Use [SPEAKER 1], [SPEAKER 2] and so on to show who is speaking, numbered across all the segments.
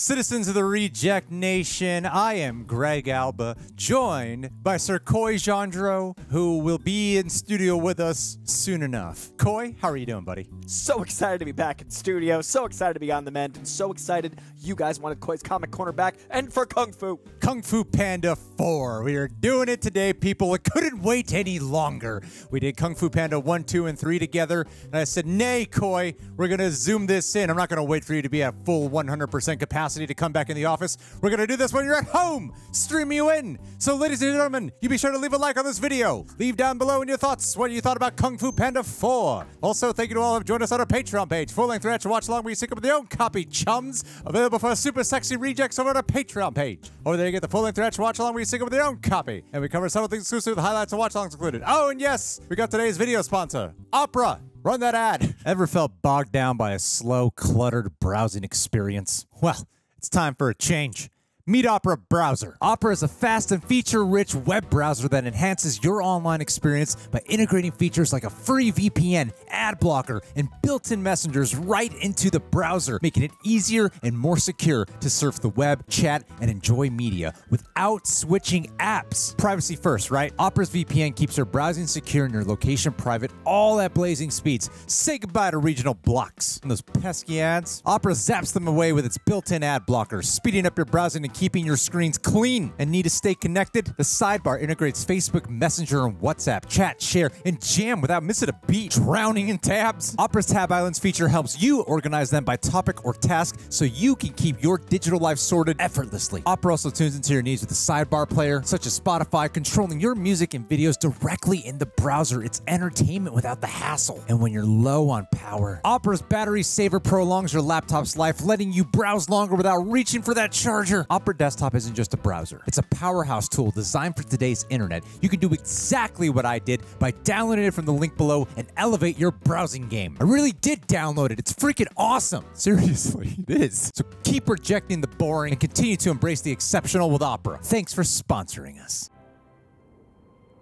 [SPEAKER 1] Citizens of the Reject Nation, I am Greg Alba, joined by Sir Coy Jandreau, who will be in studio with us soon enough. Coy, how are you doing, buddy?
[SPEAKER 2] So excited to be back in studio, so excited to be on the mend, and so excited you guys wanted Coy's Comic Corner back, and for Kung Fu.
[SPEAKER 1] Kung Fu Panda 4. We are doing it today, people. It couldn't wait any longer. We did Kung Fu Panda 1, 2, and 3 together, and I said, nay, Coy, we're going to zoom this in. I'm not going to wait for you to be at full 100% capacity to come back in the office. We're going to do this when you're at home, stream you in. So, ladies and gentlemen, you be sure to leave a like on this video. Leave down below in your thoughts what you thought about Kung Fu Panda 4. Also, thank you to all who have joined us on our Patreon page. Full-length reaction watch along where you sync up with your own copy, chums. Available for super sexy rejects over on our Patreon page. Over there you get the full-length reaction watch along where you sync up with your own copy. And we cover several things exclusive with highlights and watch-alongs included. Oh, and yes, we got today's video sponsor, Opera. Run that ad. Ever felt bogged down by a slow, cluttered browsing experience? Well, it's time for a change. Meet Opera Browser. Opera is a fast and feature-rich web browser that enhances your online experience by integrating features like a free VPN, ad blocker, and built-in messengers right into the browser, making it easier and more secure to surf the web, chat, and enjoy media without switching apps. Privacy first, right? Opera's VPN keeps your browsing secure and your location private, all at blazing speeds. Say goodbye to regional blocks. And those pesky ads? Opera zaps them away with its built-in ad blocker, speeding up your browsing and keeping your screens clean. And need to stay connected? The sidebar integrates Facebook Messenger and WhatsApp, chat, share, and jam without missing a beat. Drowning in tabs? Opera's Tab Islands feature helps you organize them by topic or task so you can keep your digital life sorted effortlessly. Opera also tunes into your needs with a sidebar player, such as Spotify, controlling your music and videos directly in the browser. It's entertainment without the hassle. And when you're low on power, Opera's Battery Saver prolongs your laptop's life, letting you browse longer without reaching for that charger. Opera Desktop isn't just a browser. It's a powerhouse tool designed for today's internet. You can do exactly what I did by downloading it from the link below and elevate your browsing game. I really did download it. It's freaking awesome. Seriously, it is. So keep rejecting the boring and continue to embrace the exceptional with Opera. Thanks for sponsoring us.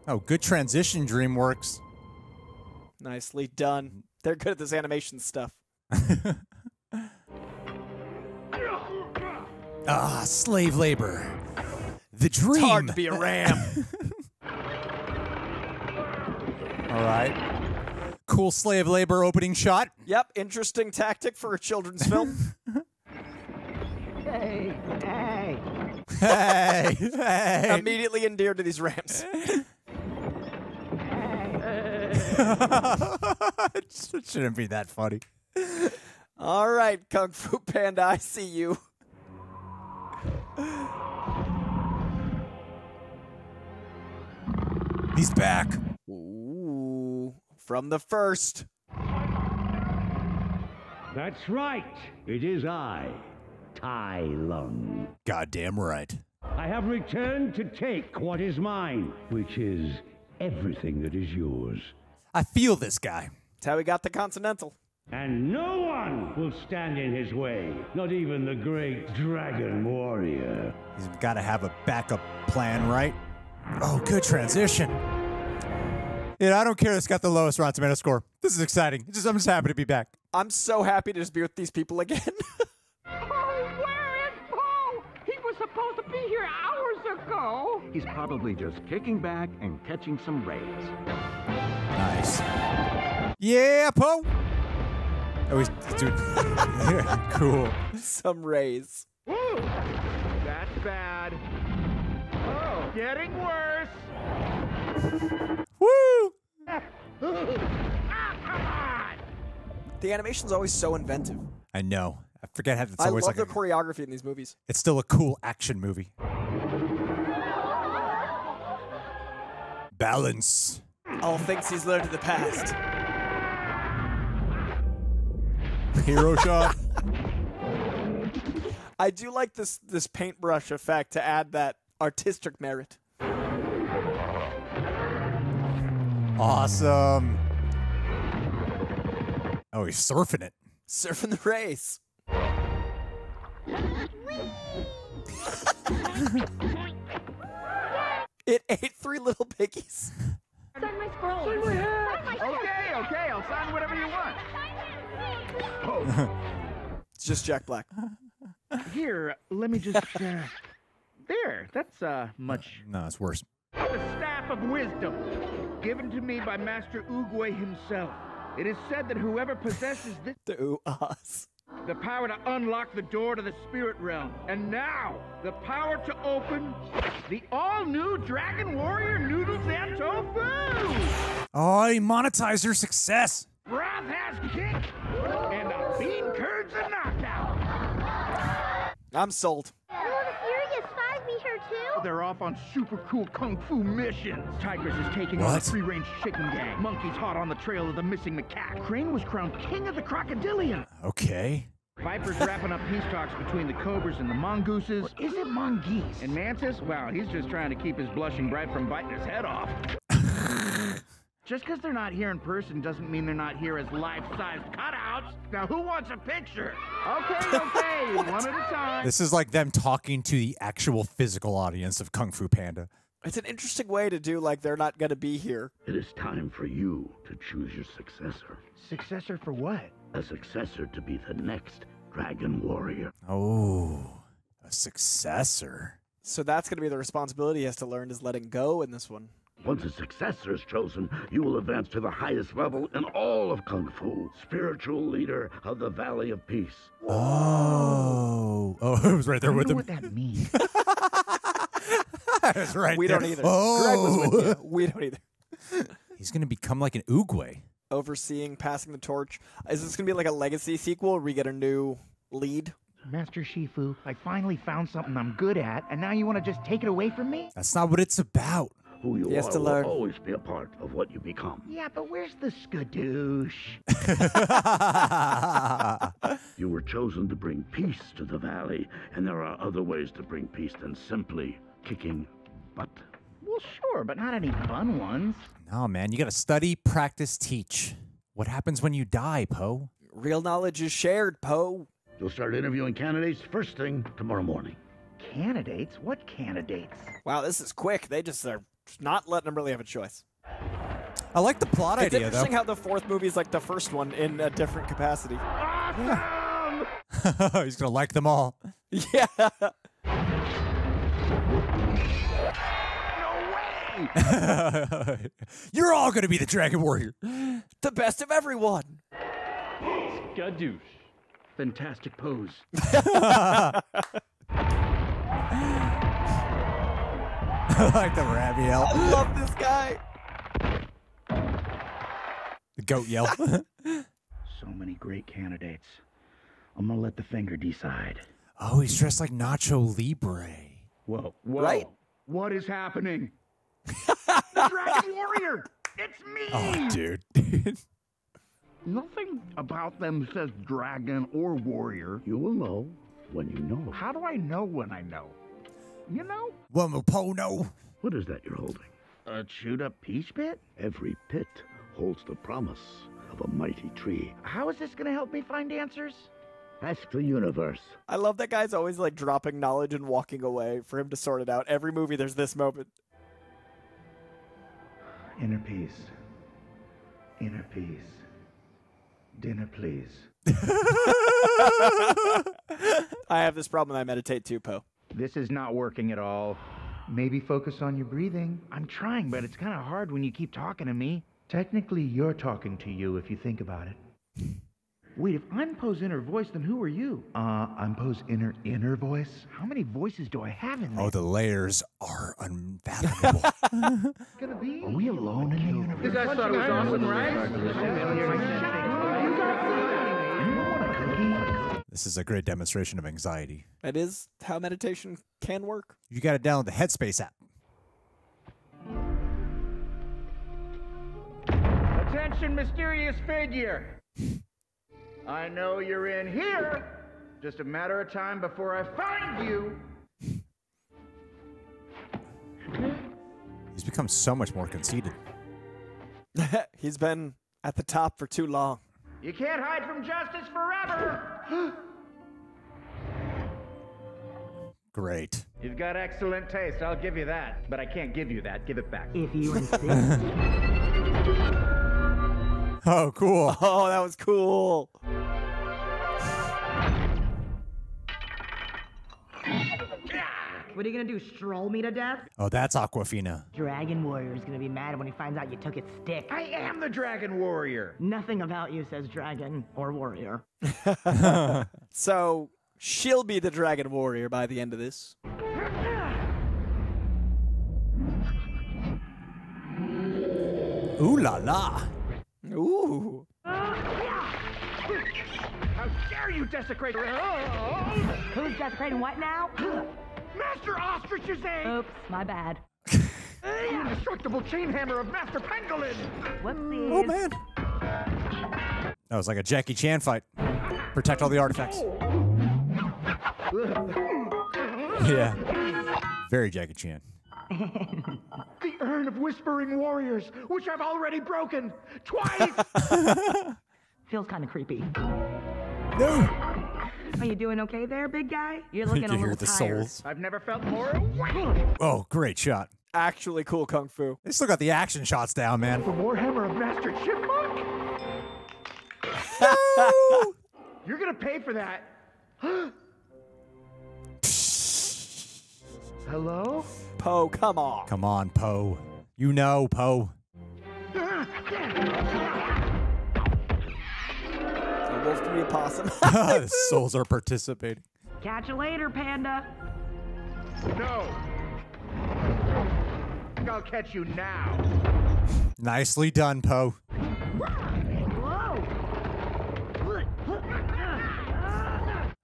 [SPEAKER 1] Oh, good transition, Dreamworks.
[SPEAKER 2] Nicely done. They're good at this animation stuff.
[SPEAKER 1] Ah, slave labor. The dream.
[SPEAKER 2] It's hard to be a ram.
[SPEAKER 1] All right. Cool slave labor opening shot.
[SPEAKER 2] Yep, interesting tactic for a children's film.
[SPEAKER 3] Hey, hey.
[SPEAKER 1] Hey, hey.
[SPEAKER 2] Immediately endeared to these rams.
[SPEAKER 1] It shouldn't be that funny.
[SPEAKER 2] All right, Kung Fu Panda, I see you.
[SPEAKER 1] He's back.
[SPEAKER 2] Ooh, from the first.
[SPEAKER 4] That's right. It is I, Tai Lung.
[SPEAKER 1] Goddamn right.
[SPEAKER 4] I have returned to take what is mine, which is everything that is yours.
[SPEAKER 1] I feel this guy.
[SPEAKER 2] That's how we got the Continental.
[SPEAKER 4] And no one will stand in his way, not even the great dragon warrior.
[SPEAKER 1] He's got to have a backup plan, right? Oh, good transition. Yeah, I don't care. It's got the lowest Rotten Tomato score. This is exciting. I'm just happy to be back.
[SPEAKER 2] I'm so happy to just be with these people again.
[SPEAKER 3] Oh, where is Paul? He was supposed to be here hours ago.
[SPEAKER 5] He's probably just kicking back and catching some rays.
[SPEAKER 1] Nice. Yeah, Poe. Oh, he's dude. Cool.
[SPEAKER 2] Some rays.
[SPEAKER 5] Woo! That's bad. Oh, getting worse.
[SPEAKER 1] Woo!
[SPEAKER 5] Ah, come on!
[SPEAKER 2] The animation's always so inventive.
[SPEAKER 1] I know. I forget how it's
[SPEAKER 2] I
[SPEAKER 1] always
[SPEAKER 2] love
[SPEAKER 1] like
[SPEAKER 2] the choreography in these movies.
[SPEAKER 1] It's still a cool action movie. Balance.
[SPEAKER 2] All things he's learned in the past.
[SPEAKER 1] Hero shot.
[SPEAKER 2] I do like this paintbrush effect to add that artistic merit.
[SPEAKER 1] Awesome. Oh, he's surfing it.
[SPEAKER 2] Surfing the rays. It ate 3 little piggies.
[SPEAKER 3] Sign my scroll. Sign my head.
[SPEAKER 5] Okay, I'll sign whatever you want.
[SPEAKER 2] It's just Jack Black.
[SPEAKER 5] Here, let me just, there, that's, much.
[SPEAKER 1] No, it's worse.
[SPEAKER 5] The Staff of Wisdom, given to me by Master Oogway himself. It is said that whoever possesses this... the power to unlock the door to the spirit realm. And now, the power to open the all-new Dragon Warrior Noodles and Tofu!
[SPEAKER 1] Oh, he monetized your success.
[SPEAKER 5] Wrath has kicked, and the bean curds a knockout.
[SPEAKER 2] I'm sold.
[SPEAKER 6] Will the Furious Five be here too?
[SPEAKER 5] They're off on super cool kung fu missions. Tigress is taking on the free-range chicken gang. Monkey's hot on the trail of the missing macaque. Crane was crowned king of the crocodilian.
[SPEAKER 1] Okay.
[SPEAKER 5] Viper's wrapping up peace talks between the cobras and the mongooses. Or is it mongoose? And Mantis? Well, he's just trying to keep his blushing bride from biting his head off. Just because they're not here in person doesn't mean they're not here as life-sized cutouts. Now, who wants a picture? Okay, one at a time.
[SPEAKER 1] This is like them talking to the actual physical audience of Kung Fu Panda.
[SPEAKER 2] It's an interesting way to do like they're not going to be here.
[SPEAKER 7] It is time for you to choose your successor.
[SPEAKER 5] Successor for what?
[SPEAKER 7] A successor to be the next Dragon Warrior.
[SPEAKER 1] Oh, a successor.
[SPEAKER 2] So that's going to be the responsibility he has to learn is letting go in this one.
[SPEAKER 7] Once a successor is chosen, you will advance to the highest level in all of Kung Fu. Spiritual leader of the Valley of Peace.
[SPEAKER 1] Oh, it was right there with him.
[SPEAKER 5] What that means?
[SPEAKER 1] It's right
[SPEAKER 2] We
[SPEAKER 1] there.
[SPEAKER 2] don't either.
[SPEAKER 1] Oh.
[SPEAKER 2] Greg was with you. We don't either.
[SPEAKER 1] He's going to become like an Oogway.
[SPEAKER 2] Overseeing, passing the torch. Is this going to be like a legacy sequel where we get a new lead?
[SPEAKER 5] Master Shifu, I finally found something I'm good at, and now you want to just take it away from me?
[SPEAKER 1] That's not what it's about.
[SPEAKER 7] Who you
[SPEAKER 2] He has
[SPEAKER 7] are
[SPEAKER 2] to
[SPEAKER 7] will
[SPEAKER 2] learn.
[SPEAKER 7] always be a part of what you become.
[SPEAKER 5] Yeah, but where's the skadoosh?
[SPEAKER 7] You were chosen to bring peace to the valley, and there are other ways to bring peace than simply kicking butt.
[SPEAKER 5] Well, sure, but not any fun ones.
[SPEAKER 1] No, man, you got to study, practice, teach. What happens when you die, Poe?
[SPEAKER 2] Real knowledge is shared, Poe.
[SPEAKER 7] You'll start interviewing candidates first thing tomorrow morning.
[SPEAKER 5] Candidates? What candidates?
[SPEAKER 2] Wow, this is quick. They just are not letting them really have a choice.
[SPEAKER 1] I like the plot
[SPEAKER 2] It's
[SPEAKER 1] idea, though.
[SPEAKER 2] interesting how the fourth movie is like the first one in a different capacity.
[SPEAKER 5] Awesome!
[SPEAKER 1] He's going to like them all.
[SPEAKER 2] Yeah.
[SPEAKER 5] No way!
[SPEAKER 1] You're all going to be the Dragon Warrior.
[SPEAKER 2] The best of everyone.
[SPEAKER 4] Skadoosh.
[SPEAKER 5] Fantastic pose.
[SPEAKER 1] I like the rabbit yell.
[SPEAKER 2] I love this guy.
[SPEAKER 1] The goat yell.
[SPEAKER 5] So many great candidates. I'm gonna let the finger decide.
[SPEAKER 1] Oh, he's dressed like Nacho Libre.
[SPEAKER 5] Whoa.
[SPEAKER 2] Right?
[SPEAKER 5] What is happening? The Dragon Warrior! It's me!
[SPEAKER 1] Oh, dude.
[SPEAKER 5] Nothing about them says dragon or warrior.
[SPEAKER 7] You will know when you know.
[SPEAKER 5] How do I know when I know? You know?
[SPEAKER 1] One more Poe, no.
[SPEAKER 7] What is that you're holding?
[SPEAKER 5] A chewed up peach pit?
[SPEAKER 7] Every pit holds the promise of a mighty tree.
[SPEAKER 5] How is this gonna help me find answers?
[SPEAKER 7] Ask the universe.
[SPEAKER 2] I love that guy's always like dropping knowledge and walking away for him to sort it out. Every movie there's this moment.
[SPEAKER 5] Inner peace. Inner peace. Dinner, please.
[SPEAKER 2] I have this problem. I meditate too, Poe.
[SPEAKER 5] This is not working at all. Maybe focus on your breathing. I'm trying, but it's kind of hard when you keep talking to me. Technically, you're talking to you if you think about it. Wait, if I'm Poe's inner voice, then who are you? I'm Poe's inner voice? How many voices do I have in there?
[SPEAKER 1] Oh, the layers are unfathomable.
[SPEAKER 5] Gonna be? Are we alone in the universe? You guys thought it was awesome, right?
[SPEAKER 1] This is a great demonstration of anxiety.
[SPEAKER 2] It is how meditation can work.
[SPEAKER 1] You got to download the Headspace app.
[SPEAKER 5] Attention, mysterious figure. I know you're in here. Just a matter of time before I find you.
[SPEAKER 1] He's become so much more conceited.
[SPEAKER 2] He's been at the top for too long.
[SPEAKER 5] You can't hide from justice forever.
[SPEAKER 1] Great.
[SPEAKER 5] You've got excellent taste, I'll give you that. But I can't give you that. Give it back. If you
[SPEAKER 1] Oh, cool.
[SPEAKER 2] Oh, that was cool.
[SPEAKER 8] What are you gonna do, stroll me to death?
[SPEAKER 1] Oh, that's Awkwafina.
[SPEAKER 8] Dragon Warrior's gonna be mad when he finds out you took its stick.
[SPEAKER 5] I am the Dragon Warrior.
[SPEAKER 8] Nothing about you says dragon or warrior.
[SPEAKER 2] So, she'll be the Dragon Warrior by the end of this.
[SPEAKER 1] Ooh la la.
[SPEAKER 2] Ooh.
[SPEAKER 5] How dare you desecrate...
[SPEAKER 8] Who's desecrating what now?
[SPEAKER 5] Master Ostrich's aid!
[SPEAKER 8] Oops, my bad.
[SPEAKER 5] The indestructible chain hammer of Master Pangolin!
[SPEAKER 8] Whoopsies.
[SPEAKER 1] Oh, man. That was like a Jackie Chan fight. Protect all the artifacts. Yeah. Very Jackie Chan.
[SPEAKER 5] The urn of whispering warriors, which I've already broken twice!
[SPEAKER 8] Feels kind of creepy.
[SPEAKER 1] No.
[SPEAKER 8] Are you doing okay there, big guy? You're looking a
[SPEAKER 1] You
[SPEAKER 8] little
[SPEAKER 1] hear the
[SPEAKER 8] tired.
[SPEAKER 1] souls.
[SPEAKER 5] I've never felt more awake!
[SPEAKER 1] Oh, great shot.
[SPEAKER 2] Actually cool Kung Fu.
[SPEAKER 1] They still got the action shots down, man.
[SPEAKER 5] The Warhammer of Master Chipmunk?
[SPEAKER 1] No!
[SPEAKER 5] You're gonna pay for that. Hello?
[SPEAKER 2] Poe, come on.
[SPEAKER 1] Come on, Poe. You know, Poe.
[SPEAKER 2] A wolf can be a possum.
[SPEAKER 1] The souls are participating.
[SPEAKER 8] Catch you later, Panda.
[SPEAKER 5] No. I'll catch you now.
[SPEAKER 1] Nicely done, Poe.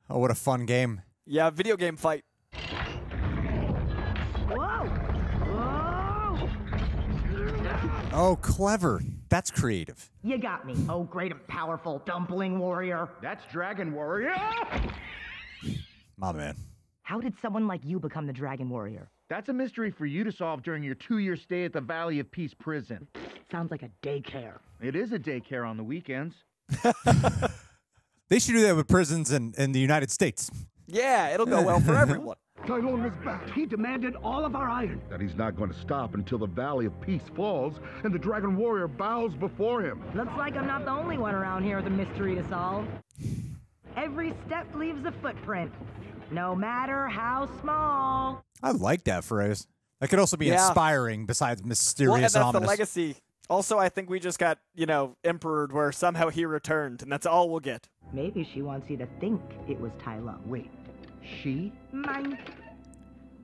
[SPEAKER 1] Oh, what a fun game.
[SPEAKER 2] Yeah, video game fight.
[SPEAKER 8] Whoa! Whoa!
[SPEAKER 1] Oh, clever. That's creative.
[SPEAKER 8] You got me. Oh, great and powerful dumpling warrior.
[SPEAKER 5] That's Dragon Warrior.
[SPEAKER 1] My man.
[SPEAKER 8] How did someone like you become the Dragon Warrior?
[SPEAKER 5] That's a mystery for you to solve during your 2-year stay at the Valley of Peace prison.
[SPEAKER 8] Sounds like a daycare.
[SPEAKER 5] It is a daycare on the weekends.
[SPEAKER 1] They should do that with prisons in the United States.
[SPEAKER 2] Yeah, it'll go well for everyone.
[SPEAKER 3] Tai Lung is back. He demanded all of our iron.
[SPEAKER 9] That he's not going to stop until the Valley of Peace falls and the Dragon Warrior bows before him.
[SPEAKER 8] Looks like I'm not the only one around here with a mystery to solve. Every step leaves a footprint, no matter how small.
[SPEAKER 1] I like that phrase. That could also be inspiring besides
[SPEAKER 2] Well, and
[SPEAKER 1] mysterious
[SPEAKER 2] that's
[SPEAKER 1] and
[SPEAKER 2] the
[SPEAKER 1] ominous.
[SPEAKER 2] legacy. Also, I think we just got, emperored where somehow he returned, and that's all we'll get.
[SPEAKER 8] Maybe she wants you to think it was Tai Lung.
[SPEAKER 5] Wait, she?
[SPEAKER 8] Mine.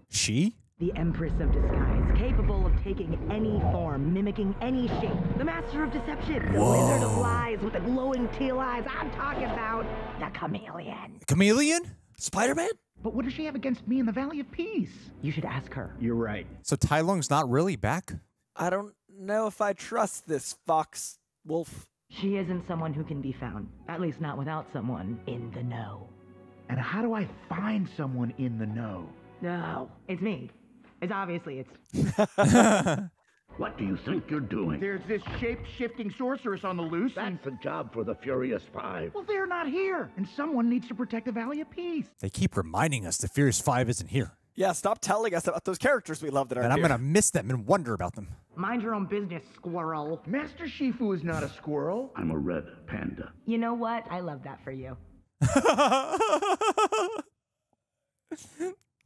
[SPEAKER 1] She?
[SPEAKER 8] The Empress of Disguise, capable of taking any form, mimicking any shape. The Master of Deception, the Wizard of Lies with the glowing teal eyes. I'm talking about the Chameleon.
[SPEAKER 1] Chameleon?
[SPEAKER 2] Spider-Man?
[SPEAKER 5] But what does she have against me in the Valley of Peace?
[SPEAKER 8] You should ask her.
[SPEAKER 5] You're right.
[SPEAKER 1] So Tai Lung's not really back?
[SPEAKER 2] I don't know if I trust this fox wolf.
[SPEAKER 8] She isn't someone who can be found, at least not without someone in the know.
[SPEAKER 5] And how do I find someone in the know?
[SPEAKER 8] No, it's me. It's obviously it's.
[SPEAKER 7] What do you think you're doing?
[SPEAKER 5] There's this shape-shifting sorceress on the loose.
[SPEAKER 7] That's a job for the Furious Five.
[SPEAKER 5] Well, they're not here, and someone needs to protect the Valley of Peace.
[SPEAKER 1] They keep reminding us the Furious Five isn't here.
[SPEAKER 2] Yeah, stop telling us about those characters we love that aren't
[SPEAKER 1] And I'm
[SPEAKER 2] here.
[SPEAKER 1] going to miss them and wonder about them.
[SPEAKER 8] Mind your own business, squirrel.
[SPEAKER 5] Master Shifu is not a squirrel.
[SPEAKER 7] I'm a red panda.
[SPEAKER 8] You know what? I love that for you.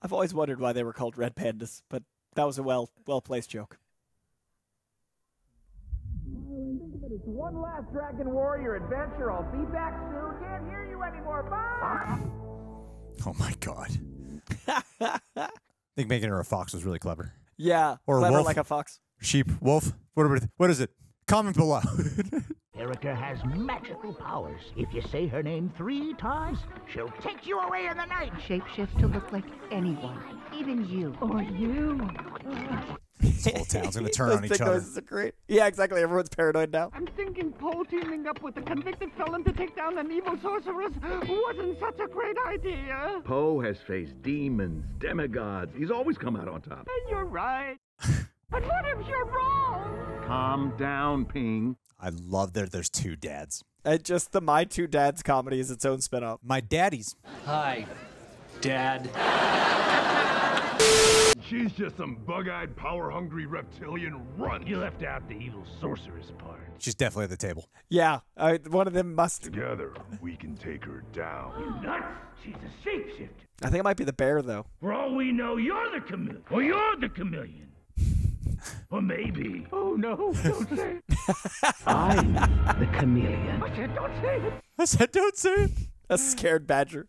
[SPEAKER 2] I've always wondered why they were called red pandas, but that was a well-placed joke.
[SPEAKER 5] It's one last Dragon Warrior adventure. I'll be back soon. Can't hear you anymore. Bye.
[SPEAKER 1] Oh my god. I think making her a fox was really clever.
[SPEAKER 2] Yeah,
[SPEAKER 1] Or a
[SPEAKER 2] clever
[SPEAKER 1] wolf.
[SPEAKER 2] like a fox.
[SPEAKER 1] Sheep, wolf, what is it? Comment below.
[SPEAKER 10] Character has magical powers. If you say her name 3 times, she'll take you away in the night.
[SPEAKER 11] Shapeshift to look like anyone, even you.
[SPEAKER 8] Or you.
[SPEAKER 1] This whole town's going to turn on
[SPEAKER 2] Those
[SPEAKER 1] each
[SPEAKER 2] big
[SPEAKER 1] other.
[SPEAKER 2] noises are great. Yeah, exactly. Everyone's paranoid now.
[SPEAKER 3] I'm thinking Poe teaming up with the convicted felon to take down an evil sorceress wasn't such a great idea.
[SPEAKER 9] Poe has faced demons, demigods. He's always come out on top.
[SPEAKER 3] And you're right. But what if you're wrong?
[SPEAKER 9] Calm down, Ping.
[SPEAKER 1] I love that there's 2 dads.
[SPEAKER 2] And just the My Two Dads comedy is its own spin-off.
[SPEAKER 1] My daddies.
[SPEAKER 12] Hi, Dad.
[SPEAKER 9] She's just some bug-eyed, power-hungry reptilian runt.
[SPEAKER 4] You left out the evil sorceress part.
[SPEAKER 1] She's definitely at the table.
[SPEAKER 2] Yeah, one of them must.
[SPEAKER 9] Together, we can take her down.
[SPEAKER 4] You nuts? She's a shapeshifter.
[SPEAKER 2] I think it might be the bear, though.
[SPEAKER 4] For all we know, you're the chameleon. Or you're the chameleon. Or maybe.
[SPEAKER 3] Oh no, don't say it.
[SPEAKER 10] I'm the chameleon.
[SPEAKER 3] I said don't say it.
[SPEAKER 1] I said don't say it.
[SPEAKER 2] A scared badger.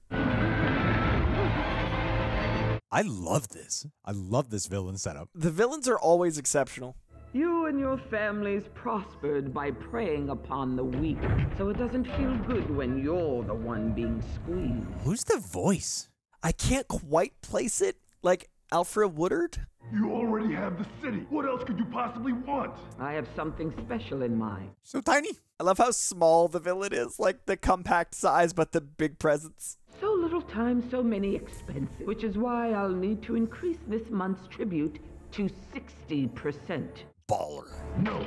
[SPEAKER 1] I love this. I love this villain setup.
[SPEAKER 2] The villains are always exceptional.
[SPEAKER 12] You and your families prospered by preying upon the weak, so it doesn't feel good when you're the one being squeezed.
[SPEAKER 1] Who's the voice?
[SPEAKER 2] I can't quite place it. Like Alfred Woodard?
[SPEAKER 9] You already have the city. What else could you possibly want?
[SPEAKER 12] I have something special in mind.
[SPEAKER 1] So tiny.
[SPEAKER 2] I love how small the villain is. Like the compact size, but the big presence.
[SPEAKER 12] So little time, so many expenses, which is why I'll need to increase this month's tribute to 60%.
[SPEAKER 1] Baller.
[SPEAKER 9] No.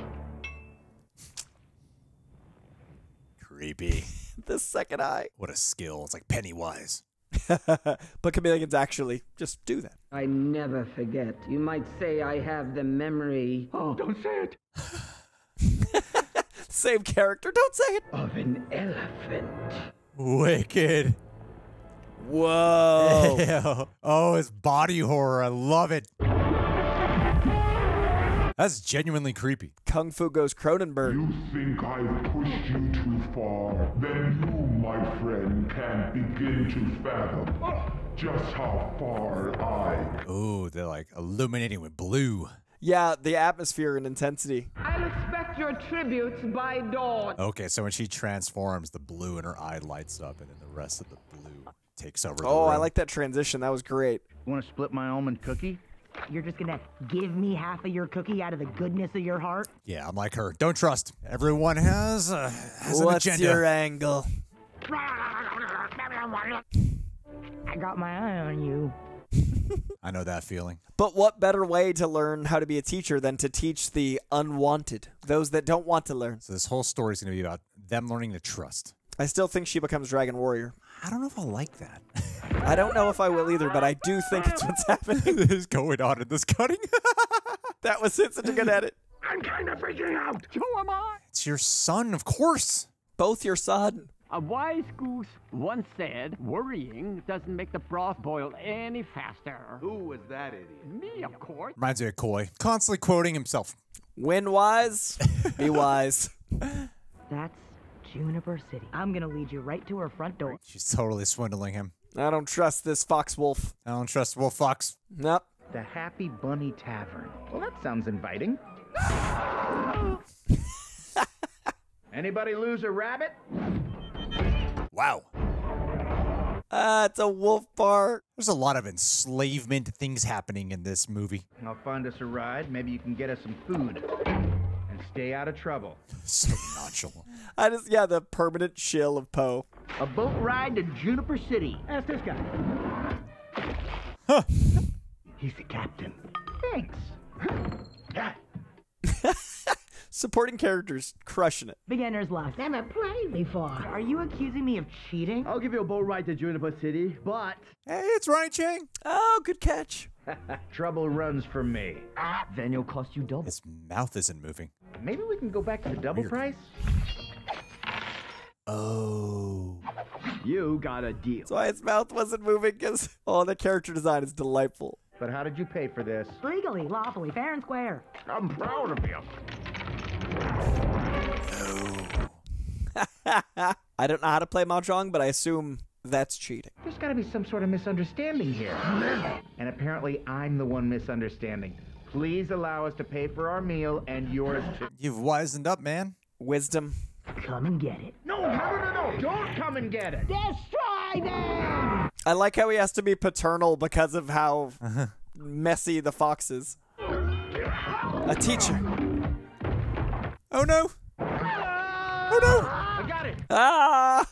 [SPEAKER 1] Creepy.
[SPEAKER 2] The second eye.
[SPEAKER 1] What a skill. It's like Pennywise.
[SPEAKER 2] But chameleons actually just do that.
[SPEAKER 12] I never forget. You might say I have the memory.
[SPEAKER 3] Oh, don't say it.
[SPEAKER 2] Same character, don't say it.
[SPEAKER 12] Of an elephant.
[SPEAKER 1] Wicked.
[SPEAKER 2] Whoa.
[SPEAKER 1] Ew. Oh, it's body horror. I love it. That's genuinely creepy.
[SPEAKER 2] Kung Fu goes Cronenberg.
[SPEAKER 9] You think I've pushed you too far? Then you, my friend, can't begin to fathom just how far I...
[SPEAKER 1] Oh, they're like illuminating with blue.
[SPEAKER 2] Yeah, the atmosphere and intensity.
[SPEAKER 12] I'll expect your tributes by dawn.
[SPEAKER 1] Okay, so when she transforms, the blue in her eye lights up, and then the rest of the blue takes over the
[SPEAKER 2] Oh,
[SPEAKER 1] room.
[SPEAKER 2] I like that transition. That was great.
[SPEAKER 5] You want to split my almond cookie?
[SPEAKER 8] You're just gonna give me half of your cookie out of the goodness of your heart?
[SPEAKER 1] Yeah, I'm like her. Don't trust. Everyone has an
[SPEAKER 2] What's
[SPEAKER 1] agenda.
[SPEAKER 2] your angle?
[SPEAKER 8] I got my eye on you.
[SPEAKER 1] I know that feeling.
[SPEAKER 2] But what better way to learn how to be a teacher than to teach the unwanted, those that don't want to learn?
[SPEAKER 1] So this whole story is going to be about them learning to trust.
[SPEAKER 2] I still think she becomes Dragon Warrior.
[SPEAKER 1] I don't know if I like that.
[SPEAKER 2] I don't know if I will either, but I do think it's what's happening.
[SPEAKER 1] What is going on in this cutting?
[SPEAKER 2] That was it. Such a good edit.
[SPEAKER 3] I'm kind of freaking out. So am I.
[SPEAKER 1] It's your son, of course.
[SPEAKER 2] Both your son.
[SPEAKER 3] A wise goose once said, worrying doesn't make the broth boil any faster.
[SPEAKER 5] Who was that idiot?
[SPEAKER 3] Me, of course.
[SPEAKER 1] Reminds me of Coy. Constantly quoting himself.
[SPEAKER 2] Win wise, be wise.
[SPEAKER 8] That's Juniper City. I'm gonna lead you right to her front door.
[SPEAKER 1] She's totally swindling him.
[SPEAKER 2] I don't trust this fox wolf.
[SPEAKER 1] I don't trust Wolf Fox.
[SPEAKER 2] Nope.
[SPEAKER 5] The Happy Bunny Tavern. Well, that sounds inviting. Anybody lose a rabbit?
[SPEAKER 1] Wow.
[SPEAKER 2] It's a wolf bar.
[SPEAKER 1] There's a lot of enslavement things happening in this movie.
[SPEAKER 5] I'll find us a ride. Maybe you can get us some food. And stay out of trouble.
[SPEAKER 1] So nonchalant.
[SPEAKER 2] The permanent chill of Poe.
[SPEAKER 10] A boat ride to Juniper City.
[SPEAKER 3] Ask this guy.
[SPEAKER 1] Huh.
[SPEAKER 10] He's the captain.
[SPEAKER 5] Thanks.
[SPEAKER 2] Supporting characters, crushing it.
[SPEAKER 8] Beginner's luck. Never played before. Are you accusing me of cheating?
[SPEAKER 10] I'll give you a boat ride to Juniper City, but...
[SPEAKER 1] Hey, it's Ryan Chang.
[SPEAKER 2] Oh, good catch.
[SPEAKER 5] Trouble runs for me.
[SPEAKER 10] Then it'll cost you double.
[SPEAKER 1] His mouth isn't moving.
[SPEAKER 5] Maybe we can go back to the double
[SPEAKER 1] Weird.
[SPEAKER 5] price?
[SPEAKER 1] Oh.
[SPEAKER 10] You got a deal.
[SPEAKER 2] That's why his mouth wasn't moving, because, the character design is delightful.
[SPEAKER 5] But how did you pay for this?
[SPEAKER 8] Legally, lawfully, fair and square.
[SPEAKER 5] I'm proud of you.
[SPEAKER 2] I don't know how to play Mahjong, but I assume that's cheating.
[SPEAKER 5] There's got to be some sort of misunderstanding here. And apparently I'm the one misunderstanding. Please allow us to pay for our meal and yours too.
[SPEAKER 1] You've wisened up, man.
[SPEAKER 2] Wisdom.
[SPEAKER 8] Come and get it.
[SPEAKER 5] No, don't come and get it.
[SPEAKER 8] Destroy them!
[SPEAKER 2] I like how he has to be paternal because of how messy the fox is. A teacher. Oh no! Oh no!
[SPEAKER 5] I got it.
[SPEAKER 2] Ah!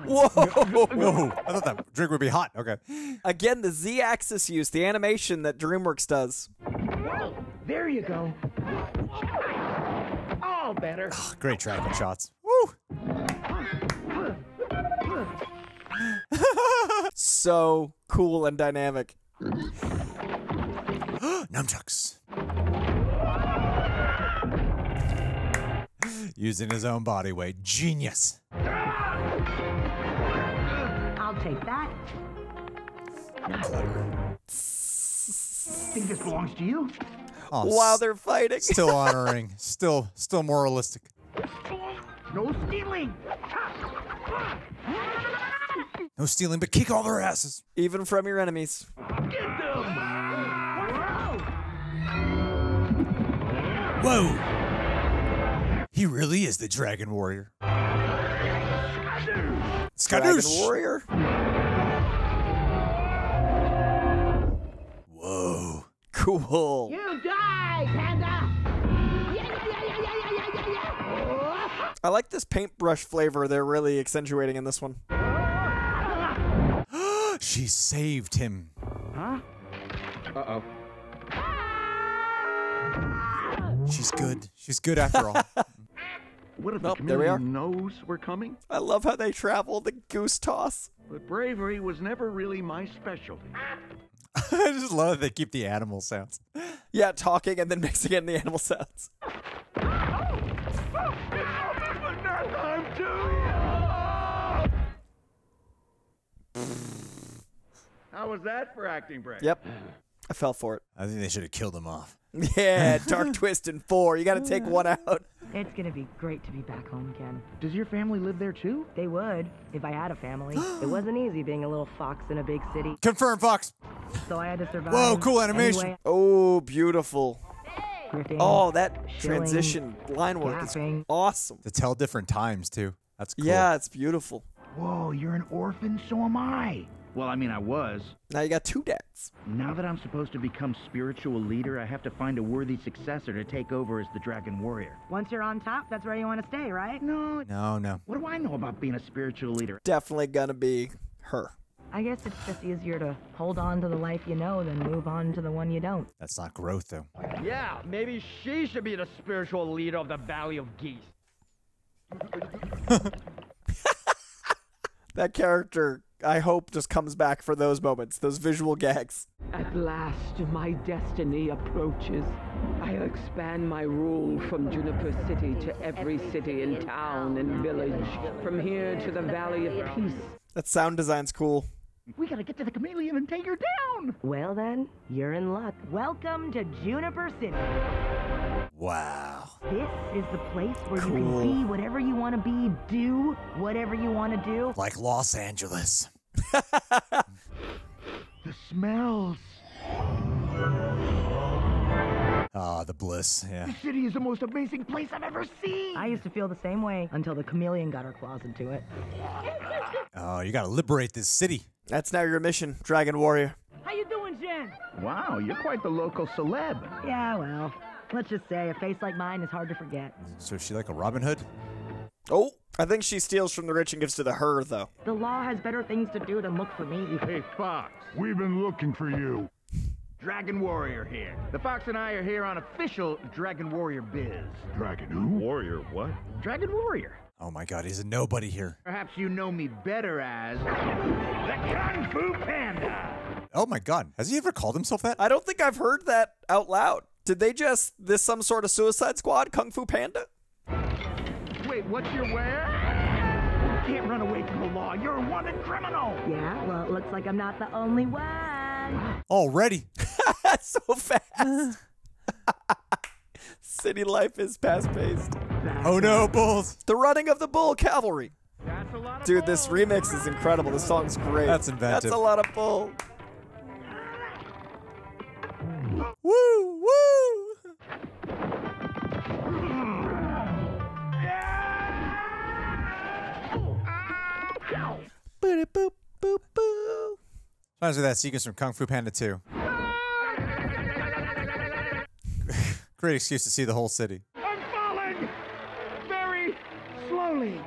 [SPEAKER 2] Whoa!
[SPEAKER 1] Whoa. I thought that drink would be hot. Okay.
[SPEAKER 2] Again, the Z-axis use, the animation that Dreamworks does.
[SPEAKER 10] There you go.
[SPEAKER 5] All better.
[SPEAKER 1] Great tracking shots. Woo!
[SPEAKER 2] So cool and dynamic.
[SPEAKER 1] Nunchucks. Using his own body weight. Genius.
[SPEAKER 8] I'll take that.
[SPEAKER 5] Think this belongs to you?
[SPEAKER 1] Oh,
[SPEAKER 2] While they're fighting.
[SPEAKER 1] Still honoring. Still moralistic.
[SPEAKER 5] No stealing.
[SPEAKER 1] No stealing, but kick all their asses.
[SPEAKER 2] Even from your enemies.
[SPEAKER 5] Get them!
[SPEAKER 1] Whoa! He really is the Dragon Warrior.
[SPEAKER 2] Dragon Warrior?
[SPEAKER 1] Whoa.
[SPEAKER 2] Cool.
[SPEAKER 6] You die, Panda!
[SPEAKER 2] I like this paintbrush flavor they're really accentuating in this one.
[SPEAKER 1] She saved him.
[SPEAKER 5] Huh? Uh-oh.
[SPEAKER 1] She's good. She's good after all.
[SPEAKER 5] What if
[SPEAKER 2] Nope,
[SPEAKER 5] the
[SPEAKER 2] there we are.
[SPEAKER 5] chameleon knows we're coming?
[SPEAKER 2] I love how they travel the goose toss.
[SPEAKER 5] But bravery was never really my specialty.
[SPEAKER 1] I just love that they keep the animal sounds.
[SPEAKER 2] Yeah, talking and then mixing in the animal sounds.
[SPEAKER 5] How was that for acting, Brad?
[SPEAKER 2] Yep. I fell for it.
[SPEAKER 1] I think they should have killed him off.
[SPEAKER 2] Yeah, dark twist in 4. You gotta take one out.
[SPEAKER 8] It's gonna be great to be back home again.
[SPEAKER 5] Does your family live there too?
[SPEAKER 8] They would, if I had a family. It wasn't easy being a little fox in a big city.
[SPEAKER 1] Confirm, Fox.
[SPEAKER 8] So I had to survive.
[SPEAKER 1] Whoa, cool animation.
[SPEAKER 8] Anyway,
[SPEAKER 2] Oh, beautiful.
[SPEAKER 8] riffing,
[SPEAKER 2] Oh, that
[SPEAKER 8] shilling,
[SPEAKER 2] transition line work is
[SPEAKER 8] gapping.
[SPEAKER 2] awesome.
[SPEAKER 1] To tell different times, too. That's cool.
[SPEAKER 2] Yeah, it's beautiful.
[SPEAKER 5] Whoa, you're an orphan, so am I. Well, I mean, I was.
[SPEAKER 2] Now you got 2 dads.
[SPEAKER 5] Now that I'm supposed to become spiritual leader, I have to find a worthy successor to take over as the Dragon Warrior.
[SPEAKER 8] Once you're on top, that's where you want to stay, right?
[SPEAKER 5] No.
[SPEAKER 1] No.
[SPEAKER 5] What do I know about being a spiritual leader?
[SPEAKER 2] Definitely gonna be her.
[SPEAKER 8] I guess it's just easier to hold on to the life you know than move on to the one you don't.
[SPEAKER 1] That's not growth, though.
[SPEAKER 13] Yeah, maybe she should be the spiritual leader of the Valley of Geese.
[SPEAKER 2] That character, I hope, just comes back for those moments, those visual gags.
[SPEAKER 12] At last, my destiny approaches. I'll expand my rule from Juniper City to every city and town and village, from here to the Valley of Peace.
[SPEAKER 2] That sound design's cool.
[SPEAKER 5] We gotta get to the chameleon and take her down.
[SPEAKER 8] Well then, you're in luck. Welcome to Juniper City.
[SPEAKER 1] Wow.
[SPEAKER 8] This is the place where you
[SPEAKER 2] Cool.
[SPEAKER 8] can be whatever you want to be, do whatever you want to do.
[SPEAKER 1] Like Los Angeles.
[SPEAKER 5] The smells.
[SPEAKER 1] Ah, the bliss. Yeah.
[SPEAKER 5] This city is the most amazing place I've ever seen.
[SPEAKER 8] I used to feel the same way until the chameleon got her claws into it.
[SPEAKER 1] Oh, you gotta liberate this city.
[SPEAKER 2] That's now your mission, Dragon Warrior.
[SPEAKER 8] How you doing, Zhen?
[SPEAKER 5] Wow, you're quite the local celeb.
[SPEAKER 8] Yeah, well, let's just say a face like mine is hard to forget.
[SPEAKER 1] So is she like a Robin Hood?
[SPEAKER 2] Oh, I think she steals from the rich and gives to the her, though.
[SPEAKER 8] The law has better things to do than look for me.
[SPEAKER 9] Hey, Fox, we've been looking for you.
[SPEAKER 5] Dragon Warrior here. The Fox and I are here on official Dragon Warrior biz.
[SPEAKER 9] Dragon who? Warrior what?
[SPEAKER 5] Dragon Warrior.
[SPEAKER 1] Oh my god, he's a nobody here.
[SPEAKER 5] Perhaps you know me better as the Kung Fu Panda.
[SPEAKER 1] Oh my god, has he ever called himself that?
[SPEAKER 2] I don't think I've heard that out loud. Did they just, this some sort of Suicide Squad, Kung Fu Panda?
[SPEAKER 5] Wait, what's your where? You can't run away from the law. You're a wanted criminal.
[SPEAKER 8] Yeah, well, it looks like I'm not the only one.
[SPEAKER 1] Already?
[SPEAKER 2] So fast. City life is fast-paced.
[SPEAKER 1] Oh no, bulls.
[SPEAKER 2] The running of the bull cavalry.
[SPEAKER 5] That's a lot of
[SPEAKER 2] Dude, this remix is incredible. This song's great.
[SPEAKER 1] That's inventive.
[SPEAKER 2] That's a lot of bull.
[SPEAKER 1] Woo, woo.
[SPEAKER 2] Boop, boop, boop, boop.
[SPEAKER 1] Reminds me of that sequence from Kung Fu Panda 2. Great excuse to see the whole city.
[SPEAKER 5] I'm falling very slowly.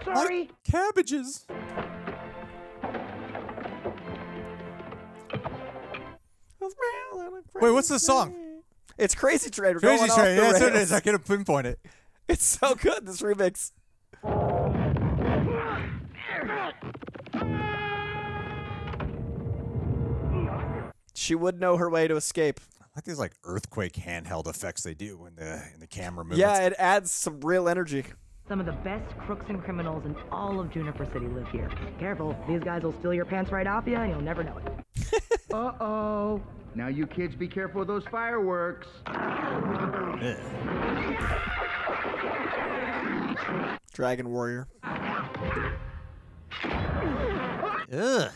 [SPEAKER 5] Sorry.
[SPEAKER 1] Cabbages. Wait, what's the song?
[SPEAKER 2] It's Crazy Train. We're
[SPEAKER 1] Crazy
[SPEAKER 2] going
[SPEAKER 1] Train.
[SPEAKER 2] off the
[SPEAKER 1] That's what it
[SPEAKER 2] rails.
[SPEAKER 1] is. I could have pinpoint it.
[SPEAKER 2] It's so good, this remix. She would know her way to escape.
[SPEAKER 1] I like these like earthquake handheld effects they do in the camera movements.
[SPEAKER 2] Yeah, it adds some real energy.
[SPEAKER 8] Some of the best crooks and criminals in all of Juniper City live here. Careful, these guys will steal your pants right off you and you'll never know it.
[SPEAKER 5] Uh-oh. Now you kids be careful with those fireworks.
[SPEAKER 2] Dragon Warrior.
[SPEAKER 1] Ugh.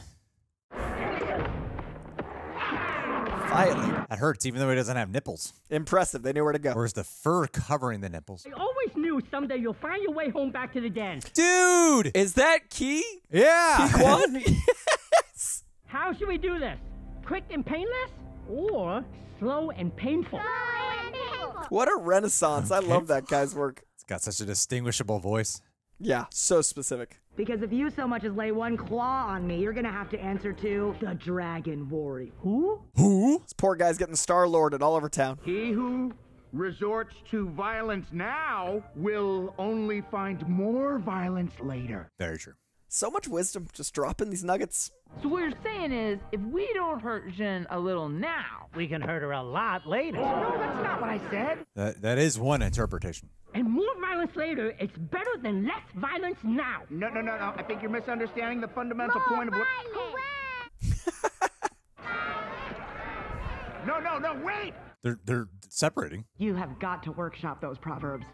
[SPEAKER 2] Violent.
[SPEAKER 1] That hurts, even though he doesn't have nipples.
[SPEAKER 2] Impressive. They knew where to go.
[SPEAKER 1] Or is the fur covering the nipples?
[SPEAKER 3] I always knew someday you'll find your way home back to the den.
[SPEAKER 1] Dude!
[SPEAKER 2] Is that Key?
[SPEAKER 1] Yeah!
[SPEAKER 2] Key Quan? Yes!
[SPEAKER 3] How should we do this? Quick and painless? Or slow and painful?
[SPEAKER 2] What a renaissance. I love that guy's work.
[SPEAKER 1] It's got such a distinguishable voice.
[SPEAKER 2] Yeah, so specific.
[SPEAKER 8] Because if you so much as lay one claw on me, you're gonna have to answer to the Dragon Warrior. Who?
[SPEAKER 1] Who?
[SPEAKER 2] This poor guy's getting Star-Lorded all over town.
[SPEAKER 5] He who resorts to violence now will only find more violence later.
[SPEAKER 1] Very true.
[SPEAKER 2] So much wisdom just dropping these nuggets.
[SPEAKER 14] So what you're saying is, if we don't hurt Zhen a little now,
[SPEAKER 13] we can hurt her a lot later.
[SPEAKER 3] No, that's not what I said.
[SPEAKER 1] That is one interpretation.
[SPEAKER 3] And more violence later, it's better than less violence now.
[SPEAKER 5] No. I think you're misunderstanding the fundamental point of what... No, wait!
[SPEAKER 1] They're separating.
[SPEAKER 8] You have got to workshop those proverbs.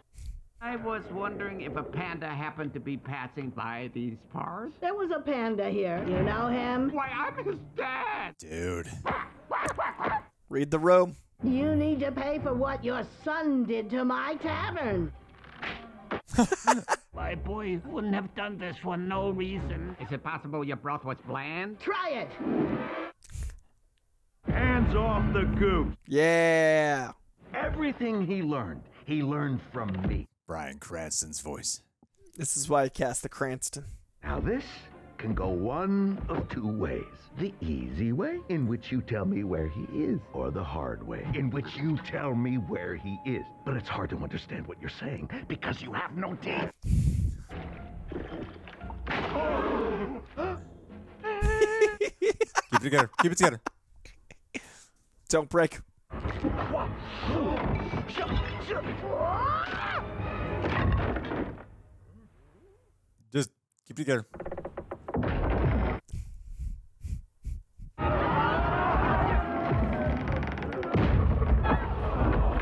[SPEAKER 15] I was wondering if a panda happened to be passing by these parts.
[SPEAKER 6] There was a panda here. You know him?
[SPEAKER 5] Why, I'm his dad!
[SPEAKER 1] Dude.
[SPEAKER 2] Read the room.
[SPEAKER 6] You need to pay for what your son did to my tavern.
[SPEAKER 10] My boy wouldn't have done this for no reason.
[SPEAKER 15] Is it possible your broth was bland?
[SPEAKER 6] Try it.
[SPEAKER 4] Hands off the goose.
[SPEAKER 2] Yeah.
[SPEAKER 4] Everything he learned from me.
[SPEAKER 1] Bryan Cranston's voice.
[SPEAKER 2] This is why I cast the Cranston.
[SPEAKER 4] Now this can go one of two ways. The easy way, in which you tell me where he is, or the hard way, in which you tell me where he is. But it's hard to understand what you're saying, because you have no teeth.
[SPEAKER 1] Keep it together. Keep it together.
[SPEAKER 2] Don't break.
[SPEAKER 1] Just keep it together.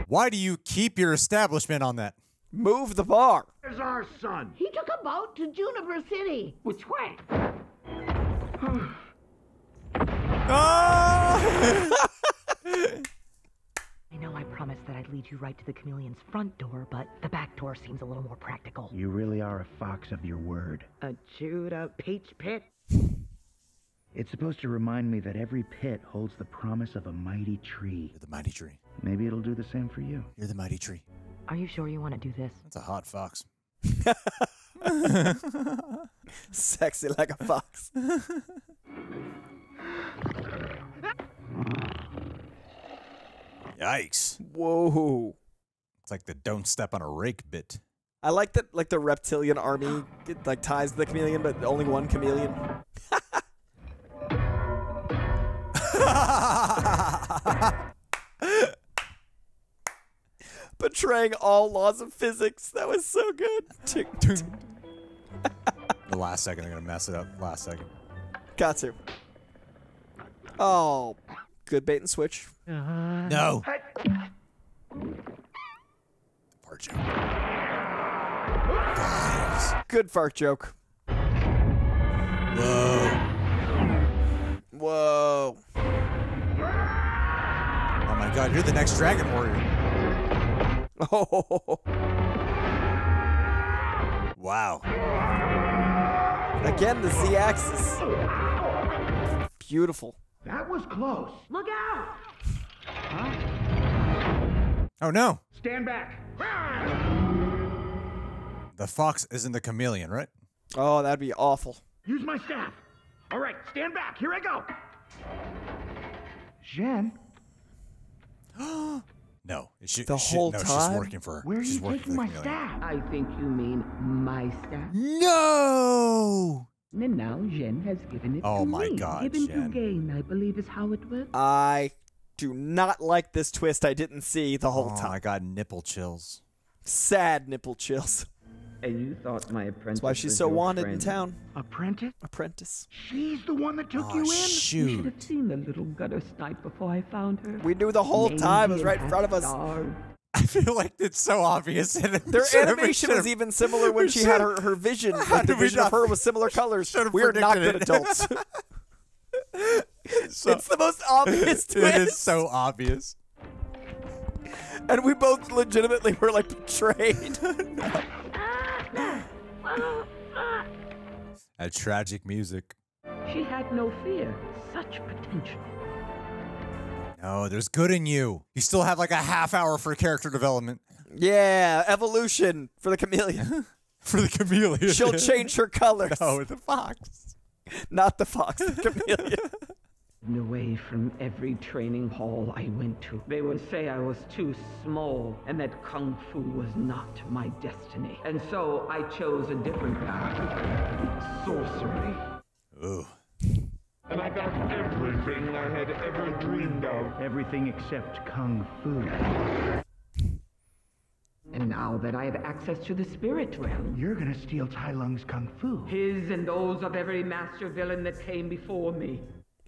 [SPEAKER 1] Why do you keep your establishment on that?
[SPEAKER 2] Move the bar.
[SPEAKER 4] Where's our son?
[SPEAKER 6] He took a boat to Juniper City.
[SPEAKER 15] Which way?
[SPEAKER 8] I know I promised that I'd lead you right to the Chameleon's front door, but the back door seems a little more practical.
[SPEAKER 13] You really are a fox of your word.
[SPEAKER 8] A chewed up peach pit?
[SPEAKER 13] It's supposed to remind me that every pit holds the promise of a mighty tree.
[SPEAKER 1] You're the mighty tree.
[SPEAKER 13] Maybe it'll do the same for you.
[SPEAKER 1] You're the mighty tree.
[SPEAKER 8] Are you sure you want to do this?
[SPEAKER 1] That's a hot fox.
[SPEAKER 2] Sexy like a fox.
[SPEAKER 1] Yikes.
[SPEAKER 2] Whoa.
[SPEAKER 1] It's like the don't step on a rake bit.
[SPEAKER 2] I like that, like the reptilian army like ties the chameleon, but only one chameleon. Betraying all laws of physics. That was so good.
[SPEAKER 1] The last second, they're going to mess it up. Last second.
[SPEAKER 2] Got to. Oh, good bait and switch.
[SPEAKER 1] No. Fart joke. Guys.
[SPEAKER 2] Good fart joke.
[SPEAKER 1] Whoa.
[SPEAKER 2] Whoa.
[SPEAKER 1] Oh my god, you're the next Dragon Warrior.
[SPEAKER 2] Oh.
[SPEAKER 1] Wow.
[SPEAKER 2] Again, the Z-axis. Beautiful.
[SPEAKER 5] That was close.
[SPEAKER 8] Look out!
[SPEAKER 5] Huh?
[SPEAKER 1] Oh no.
[SPEAKER 5] Stand back.
[SPEAKER 1] The fox isn't the chameleon, right?
[SPEAKER 2] Oh, that'd be awful.
[SPEAKER 5] Use my staff. All right, stand back. Here I go. Zhen.
[SPEAKER 1] No,
[SPEAKER 2] The whole time?
[SPEAKER 1] She's working for her.
[SPEAKER 5] Where are
[SPEAKER 1] she's
[SPEAKER 5] you
[SPEAKER 1] working
[SPEAKER 5] taking
[SPEAKER 1] for
[SPEAKER 5] my
[SPEAKER 1] the Chameleon.
[SPEAKER 5] staff?
[SPEAKER 12] I think you mean my staff.
[SPEAKER 1] No!
[SPEAKER 12] And now Zhen has given it
[SPEAKER 1] Oh
[SPEAKER 12] to
[SPEAKER 1] my
[SPEAKER 12] me.
[SPEAKER 1] God,
[SPEAKER 12] Given
[SPEAKER 1] Zhen.
[SPEAKER 12] to gain, I believe is how it works.
[SPEAKER 2] I do not like this twist I didn't see the whole
[SPEAKER 1] Oh,
[SPEAKER 2] time.
[SPEAKER 1] I got nipple chills.
[SPEAKER 2] Sad nipple chills.
[SPEAKER 12] And you thought my apprentice
[SPEAKER 2] That's why she's
[SPEAKER 12] was
[SPEAKER 2] so
[SPEAKER 12] your
[SPEAKER 2] wanted
[SPEAKER 12] friend.
[SPEAKER 2] in town.
[SPEAKER 5] Apprentice?
[SPEAKER 2] Apprentice.
[SPEAKER 5] She's the one that took
[SPEAKER 1] Oh,
[SPEAKER 5] you in?
[SPEAKER 12] You should
[SPEAKER 1] shoot.
[SPEAKER 12] have seen the little gutter snipe before I found her.
[SPEAKER 2] We knew the whole time. It was
[SPEAKER 12] Mangy
[SPEAKER 2] right in
[SPEAKER 12] and
[SPEAKER 2] front of us.
[SPEAKER 12] half-starved.
[SPEAKER 1] I feel like it's so obvious.
[SPEAKER 2] Their animation was even similar when she had her vision. Like the vision of her was similar colors. We're not good adults. It's the most obvious twist.
[SPEAKER 1] It is so obvious.
[SPEAKER 2] And we both legitimately were like betrayed.
[SPEAKER 1] That tragic music.
[SPEAKER 12] She had no fear. Such potential.
[SPEAKER 1] No, there's good in you. You still have like a half hour for character development.
[SPEAKER 2] Yeah, evolution for the chameleon.
[SPEAKER 1] For the chameleon.
[SPEAKER 2] She'll change her colors.
[SPEAKER 1] No, the fox.
[SPEAKER 2] Not the fox, the chameleon.
[SPEAKER 12] Away from every training hall I went to, they would say I was too small and that Kung Fu was not my destiny. And so I chose a different path. Sorcery.
[SPEAKER 1] Ooh.
[SPEAKER 9] And I got everything I had ever dreamed of.
[SPEAKER 10] Everything except Kung Fu.
[SPEAKER 12] And now that I have access to the spirit realm,
[SPEAKER 10] You're gonna steal Tai Lung's Kung Fu.
[SPEAKER 12] his and those of every master villain that came before me.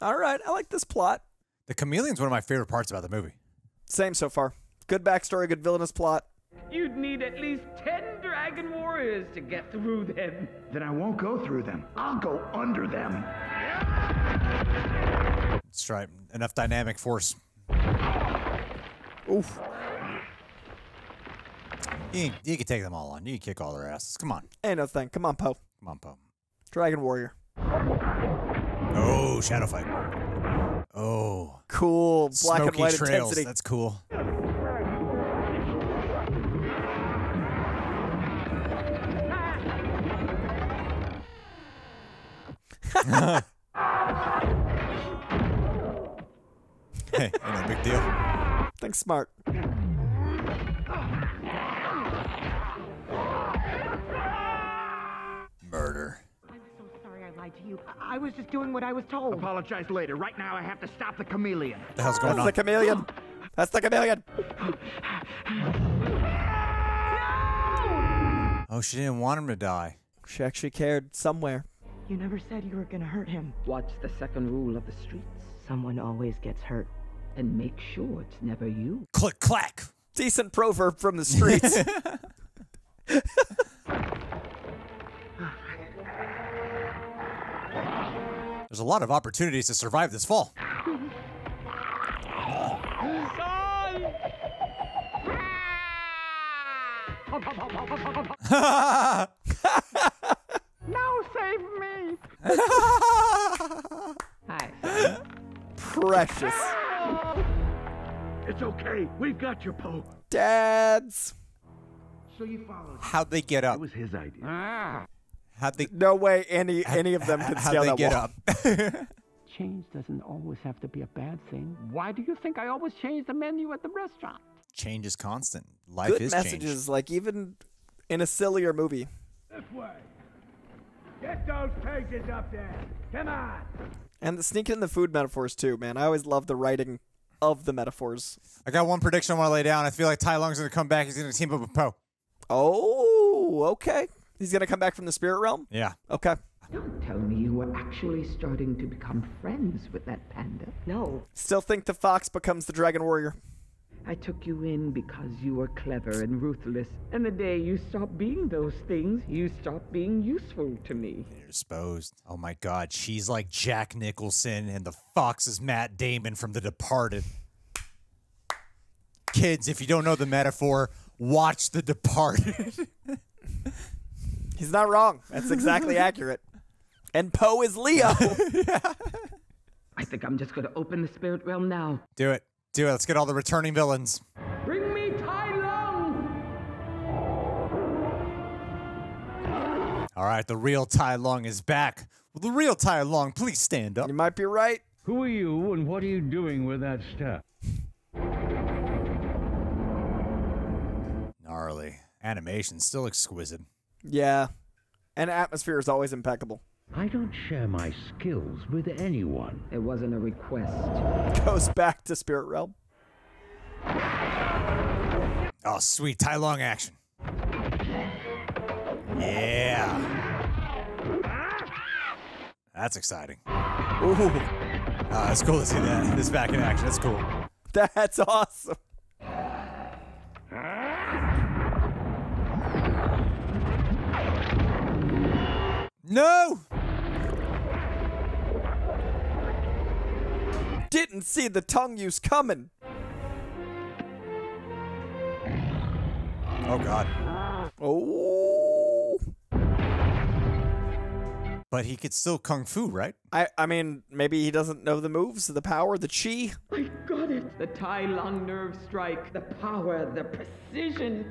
[SPEAKER 2] All right, I like this plot.
[SPEAKER 1] The chameleon's one of my favorite parts about the movie.
[SPEAKER 2] Same so far. Good backstory, good villainous plot.
[SPEAKER 12] You'd need at least 10 dragon warriors to get through them.
[SPEAKER 10] Then I won't go through them. I'll go under them.
[SPEAKER 1] That's right. Enough dynamic force.
[SPEAKER 2] Oof.
[SPEAKER 1] You can take them all on. You can kick all their asses. Come on.
[SPEAKER 2] Ain't no thing. Come on, Poe.
[SPEAKER 1] Come on, Poe.
[SPEAKER 2] Dragon Warrior.
[SPEAKER 1] Oh, shadow fight. Oh.
[SPEAKER 2] Cool. Black and
[SPEAKER 1] Smoky
[SPEAKER 2] white
[SPEAKER 1] trails.
[SPEAKER 2] intensity.
[SPEAKER 1] That's cool. Hey, ain't no big deal.
[SPEAKER 2] Think smart.
[SPEAKER 1] Murder.
[SPEAKER 6] I'm so sorry I lied to you. I was just doing what I was told.
[SPEAKER 5] Apologize later. Right now, I have to stop the chameleon.
[SPEAKER 1] What the hell's going
[SPEAKER 2] That's
[SPEAKER 1] on?
[SPEAKER 2] the chameleon. That's the chameleon.
[SPEAKER 1] Oh, she didn't want him to die.
[SPEAKER 2] She actually cared somewhere.
[SPEAKER 6] You never said you were gonna hurt him.
[SPEAKER 12] What's the second rule of the streets?
[SPEAKER 6] Someone always gets hurt.
[SPEAKER 12] And make sure it's never you.
[SPEAKER 1] Click, clack.
[SPEAKER 2] Decent proverb from the streets.
[SPEAKER 1] There's a lot of opportunities to survive this fall.
[SPEAKER 3] Now save me!
[SPEAKER 12] Hi.
[SPEAKER 2] Precious.
[SPEAKER 5] It's okay. We've got you, Poe.
[SPEAKER 2] Dads.
[SPEAKER 5] So you followed.
[SPEAKER 1] How'd they get up?
[SPEAKER 4] It was his idea.
[SPEAKER 1] How'd they?
[SPEAKER 2] No way any of them can
[SPEAKER 1] How'd
[SPEAKER 2] scale
[SPEAKER 1] they
[SPEAKER 2] that
[SPEAKER 1] get
[SPEAKER 2] wall.
[SPEAKER 1] up?
[SPEAKER 3] Change doesn't always have to be a bad thing. Why do you think I always change the menu at the restaurant?
[SPEAKER 1] Change is constant. Life
[SPEAKER 2] Good
[SPEAKER 1] is
[SPEAKER 2] messages,
[SPEAKER 1] change.
[SPEAKER 2] like even in a sillier movie.
[SPEAKER 5] This way. Get those pages up there. Come on.
[SPEAKER 2] And the sneaking in the food metaphors too, man. I always love the writing of the metaphors.
[SPEAKER 1] I got one prediction I want to lay down. I feel like Tai Lung's going to come back. He's going to team up with Poe.
[SPEAKER 2] Oh, okay. He's gonna come back from the spirit realm?
[SPEAKER 1] Yeah.
[SPEAKER 2] Okay.
[SPEAKER 12] Don't tell me you were actually starting to become friends with that panda.
[SPEAKER 6] No.
[SPEAKER 2] Still think the fox becomes the dragon warrior.
[SPEAKER 12] I took you in because you were clever and ruthless. And the day you stopped being those things, you stopped being useful to me.
[SPEAKER 1] You're disposed. Oh my God. She's like Jack Nicholson and the fox is Matt Damon from The Departed. Kids, if you don't know the metaphor, watch The Departed.
[SPEAKER 2] He's not wrong. That's exactly accurate. And Poe is Leo.
[SPEAKER 12] I think I'm just going to open the spirit realm now.
[SPEAKER 1] Do it. Do it. Let's get all the returning villains.
[SPEAKER 12] Bring me Tai Lung!
[SPEAKER 1] All right, the real Tai Lung is back. Will the real Tai Lung please stand up?
[SPEAKER 2] You might be right.
[SPEAKER 5] Who are you and what are you doing with that stuff?
[SPEAKER 1] gnarly. Animation's still exquisite.
[SPEAKER 2] Yeah. And atmosphere is always impeccable.
[SPEAKER 10] I don't share my skills with anyone.
[SPEAKER 12] It wasn't a request.
[SPEAKER 2] Goes back to Spirit Realm.
[SPEAKER 1] Oh, sweet. Tai Lung action. Yeah. That's exciting.
[SPEAKER 2] Ooh.
[SPEAKER 1] It's cool to see that. This back in action. That's cool.
[SPEAKER 2] That's awesome.
[SPEAKER 1] No!
[SPEAKER 2] Didn't see the tongue use coming.
[SPEAKER 1] Oh, God.
[SPEAKER 2] Oh.
[SPEAKER 1] But he could still kung fu, right?
[SPEAKER 2] I mean, maybe he doesn't know the moves, the power, the chi.
[SPEAKER 12] I got it. The Tai Lung nerve strike. The power, the precision.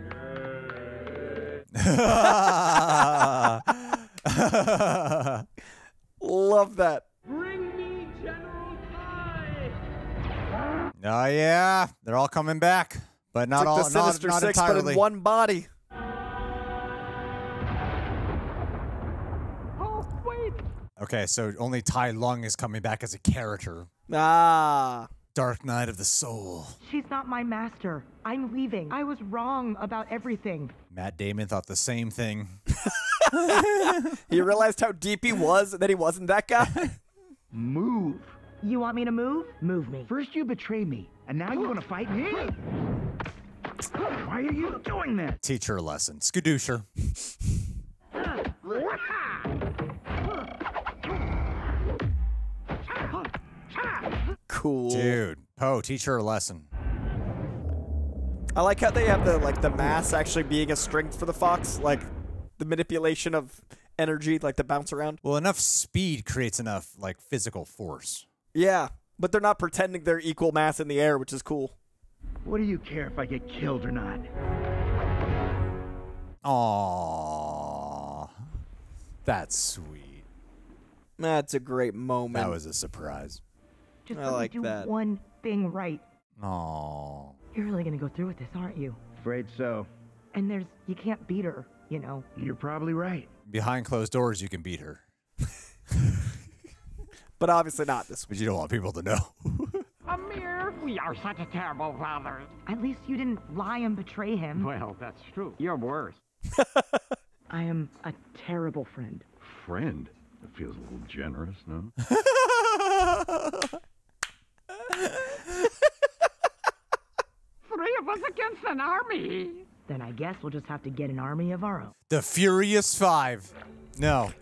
[SPEAKER 2] Love that.
[SPEAKER 12] Bring me General Tai.
[SPEAKER 1] Oh, yeah. They're all coming back. But not
[SPEAKER 2] It's like
[SPEAKER 1] all,
[SPEAKER 2] the Sinister
[SPEAKER 1] not
[SPEAKER 2] Six,
[SPEAKER 1] entirely.
[SPEAKER 2] but in one body.
[SPEAKER 3] Oh, wait.
[SPEAKER 1] Okay, so only Tai Lung is coming back as a character.
[SPEAKER 2] Ah.
[SPEAKER 1] Dark Night of the Soul.
[SPEAKER 8] She's not my master. I'm leaving. I was wrong about everything.
[SPEAKER 1] Matt Damon thought the same thing.
[SPEAKER 2] He realized how deep he was and that he wasn't that guy.
[SPEAKER 10] Move.
[SPEAKER 8] You want me to move? Move me.
[SPEAKER 10] First you betray me, and now you want to fight me? Why are you doing that?
[SPEAKER 1] Teach her a lesson. Skadoosh.
[SPEAKER 2] Cool.
[SPEAKER 1] Dude. Poe, teach her a lesson.
[SPEAKER 2] I like how they have the mass actually being a strength for the fox, like the manipulation of energy, like the bounce around.
[SPEAKER 1] Well, enough speed creates enough like physical force.
[SPEAKER 2] Yeah, but they're not pretending they're equal mass in the air, which is cool.
[SPEAKER 10] What do you care if I get killed or not?
[SPEAKER 1] Aww. That's sweet.
[SPEAKER 2] That's a great moment.
[SPEAKER 1] That was a surprise.
[SPEAKER 8] Just
[SPEAKER 2] I
[SPEAKER 8] let
[SPEAKER 2] like
[SPEAKER 8] me do
[SPEAKER 2] that.
[SPEAKER 8] one thing right.
[SPEAKER 1] Aww.
[SPEAKER 8] You're really gonna go through with this, aren't you?
[SPEAKER 10] Afraid so.
[SPEAKER 8] And you can't beat her, you know.
[SPEAKER 10] You're probably right.
[SPEAKER 1] Behind closed doors, you can beat her.
[SPEAKER 2] But obviously not this
[SPEAKER 1] But you don't want people to know.
[SPEAKER 3] Amir, we are such a terrible father.
[SPEAKER 8] At least you didn't lie and betray him.
[SPEAKER 3] Well, that's true. You're worse.
[SPEAKER 8] I am a terrible friend.
[SPEAKER 7] Friend? That feels a little generous, no?
[SPEAKER 3] Three of us against an army.
[SPEAKER 8] Then I guess we'll just have to get an army of our own.
[SPEAKER 1] The Furious Five. No.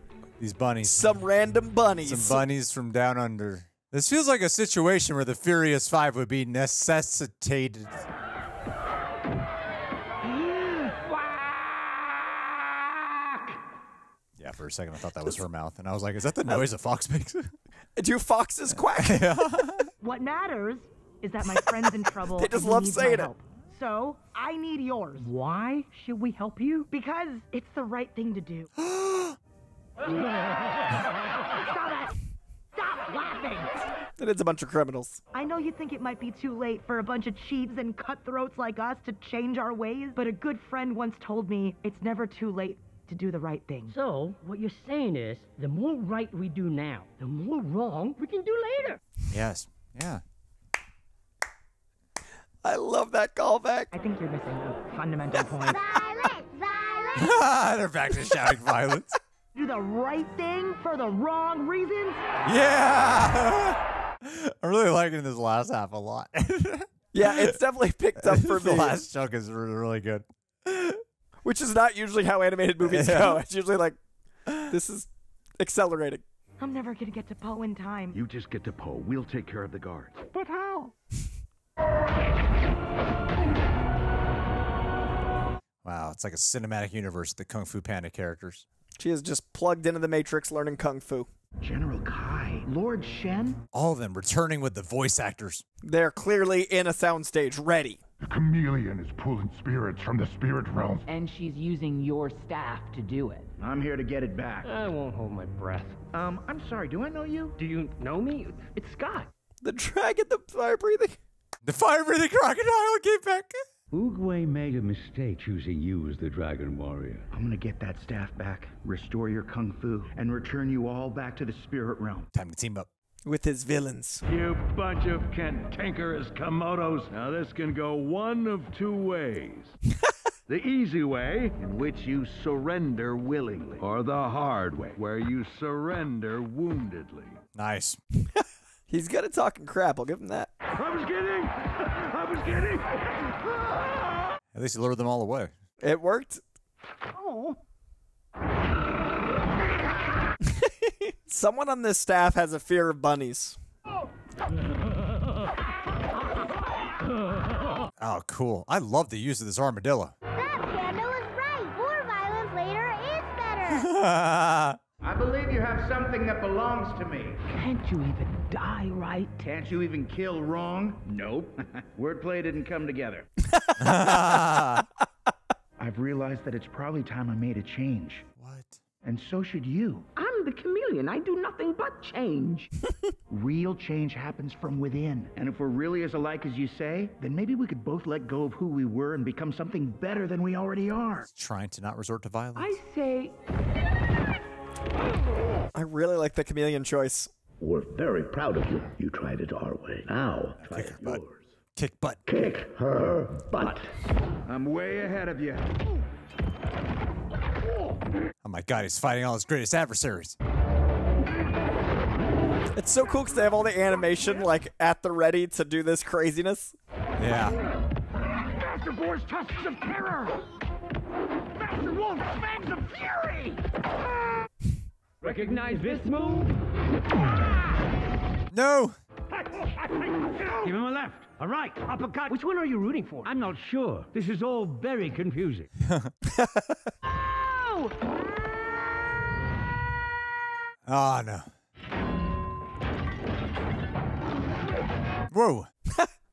[SPEAKER 1] These bunnies.
[SPEAKER 2] Some random bunnies.
[SPEAKER 1] Some bunnies from down under. This feels like a situation where the Furious Five would be necessitated. Yeah, for a second I thought that was her mouth. And I was like, is that the noise a fox makes?
[SPEAKER 2] Do foxes quack?
[SPEAKER 1] Yeah.
[SPEAKER 8] What matters is that my friend's in trouble.
[SPEAKER 2] They just
[SPEAKER 8] and
[SPEAKER 2] love
[SPEAKER 8] needs my
[SPEAKER 2] saying it.
[SPEAKER 8] help. So, I need yours.
[SPEAKER 14] Why should we help you?
[SPEAKER 8] Because it's the right thing to do.
[SPEAKER 6] Stop it! Stop laughing!
[SPEAKER 2] It is a bunch of criminals.
[SPEAKER 8] I know you think it might be too late for a bunch of cheats and cutthroats like us to change our ways, but a good friend once told me it's never too late to do the right thing.
[SPEAKER 14] So, what you're saying is, the more right we do now, the more wrong we can do later.
[SPEAKER 1] Yes. Yeah.
[SPEAKER 2] I love that callback.
[SPEAKER 8] I think you're missing a fundamental point.
[SPEAKER 6] Violence! Violence!
[SPEAKER 1] They're back to shouting violence.
[SPEAKER 8] Do the right thing for the wrong reasons?
[SPEAKER 1] Yeah. I'm really liking this last half a lot.
[SPEAKER 2] Yeah, it's definitely picked up for
[SPEAKER 1] The
[SPEAKER 2] me.
[SPEAKER 1] last chunk is really good.
[SPEAKER 2] Which is not usually how animated movies go. It's usually like, this is accelerating.
[SPEAKER 8] I'm never gonna get to Poe in time.
[SPEAKER 7] You just get to Poe. We'll take care of the guards.
[SPEAKER 3] But how?
[SPEAKER 1] Wow, it's like a cinematic universe, the Kung Fu Panda characters.
[SPEAKER 2] She is just plugged into the Matrix learning Kung Fu.
[SPEAKER 10] General Kai, Lord Shen.
[SPEAKER 1] All of them returning with the voice actors.
[SPEAKER 2] They're clearly in a soundstage, ready.
[SPEAKER 9] The chameleon is pulling spirits from the spirit realm.
[SPEAKER 14] And she's using your staff to do it.
[SPEAKER 10] I'm here to get it back.
[SPEAKER 14] I won't hold my breath.
[SPEAKER 10] I'm sorry, do I know you?
[SPEAKER 14] Do you know me? It's Scott.
[SPEAKER 2] The dragon, the fire breathing.
[SPEAKER 1] The fire-breathing crocodile came back.
[SPEAKER 16] Oogway made a mistake choosing you as the Dragon Warrior.
[SPEAKER 13] I'm gonna get that staff back, restore your kung fu, and return you all back to the spirit realm.
[SPEAKER 1] Time to team up.
[SPEAKER 2] With his villains.
[SPEAKER 16] You bunch of cantankerous Komodos. Now this can go one of two ways. The easy way, in which you surrender willingly. Or the hard way, where you surrender woundedly.
[SPEAKER 1] Nice.
[SPEAKER 2] He's good at talking crap, I'll give him that.
[SPEAKER 16] I was kidding! I was kidding!
[SPEAKER 1] At least he lured them all away.
[SPEAKER 2] It worked.
[SPEAKER 3] Oh.
[SPEAKER 2] Someone on this staff has a fear of bunnies.
[SPEAKER 1] Oh, cool. I love the use of this armadillo.
[SPEAKER 17] That Panda was right. More violence later is better.
[SPEAKER 5] I believe you have something that belongs to me.
[SPEAKER 14] Can't you even die right?
[SPEAKER 5] Can't you even kill wrong? Nope. Wordplay didn't come together.
[SPEAKER 13] I've realized that it's probably time I made a change.
[SPEAKER 1] What?
[SPEAKER 13] And so should you.
[SPEAKER 12] I'm the chameleon. I do nothing but change.
[SPEAKER 13] Real change happens from within. And if we're really as alike as you say, then maybe we could both let go of who we were and become something better than we already are.
[SPEAKER 1] Trying to not resort to violence.
[SPEAKER 12] I say...
[SPEAKER 2] I really like the chameleon choice.
[SPEAKER 7] We're very proud of you. You tried it our way. Now, try it yours.
[SPEAKER 1] Kick butt.
[SPEAKER 7] Kick her butt.
[SPEAKER 5] I'm way ahead of you.
[SPEAKER 1] Oh my god, he's fighting all his greatest adversaries.
[SPEAKER 2] It's so cool because they have all the animation like at the ready to do this craziness.
[SPEAKER 1] Yeah.
[SPEAKER 3] Master bores tusks of terror. Master wolf fangs of fury.
[SPEAKER 14] Recognize this move?
[SPEAKER 1] No.
[SPEAKER 14] Give him a left, a right, uppercut. Which one are you rooting for? I'm not sure. This is all very confusing.
[SPEAKER 1] Oh, no. Whoa.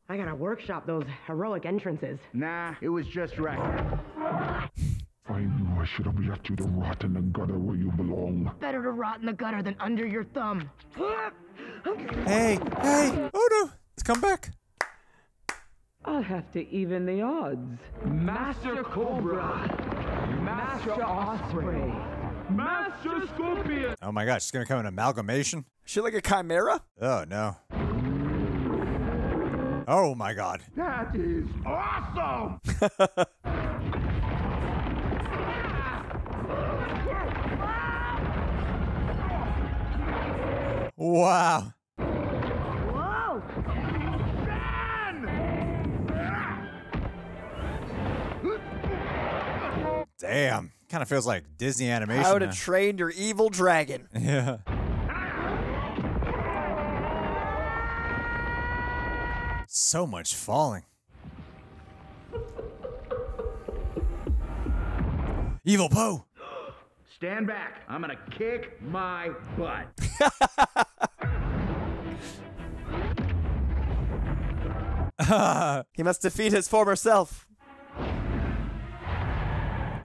[SPEAKER 8] I gotta workshop those heroic entrances.
[SPEAKER 5] Nah, it was just right.
[SPEAKER 9] I knew I should have left you to rot in the gutter where you belong.
[SPEAKER 8] Better to rot in the gutter than under your thumb.
[SPEAKER 1] Hey, hey. Oh, no. Let's come back.
[SPEAKER 12] I'll have to even the odds. Master Cobra. Master Osprey. Master Scorpion.
[SPEAKER 1] Oh my gosh, she's gonna come an amalgamation?
[SPEAKER 2] Is she like a chimera?
[SPEAKER 1] Oh no. Oh my god.
[SPEAKER 5] That is awesome!
[SPEAKER 1] Wow.
[SPEAKER 3] Whoa!
[SPEAKER 1] Damn. Kind of feels like Disney animation.
[SPEAKER 2] How to Train Your Evil Dragon.
[SPEAKER 1] Yeah. So much falling. Evil Poe.
[SPEAKER 5] Stand back. I'm gonna kick my butt.
[SPEAKER 2] He must defeat his former self.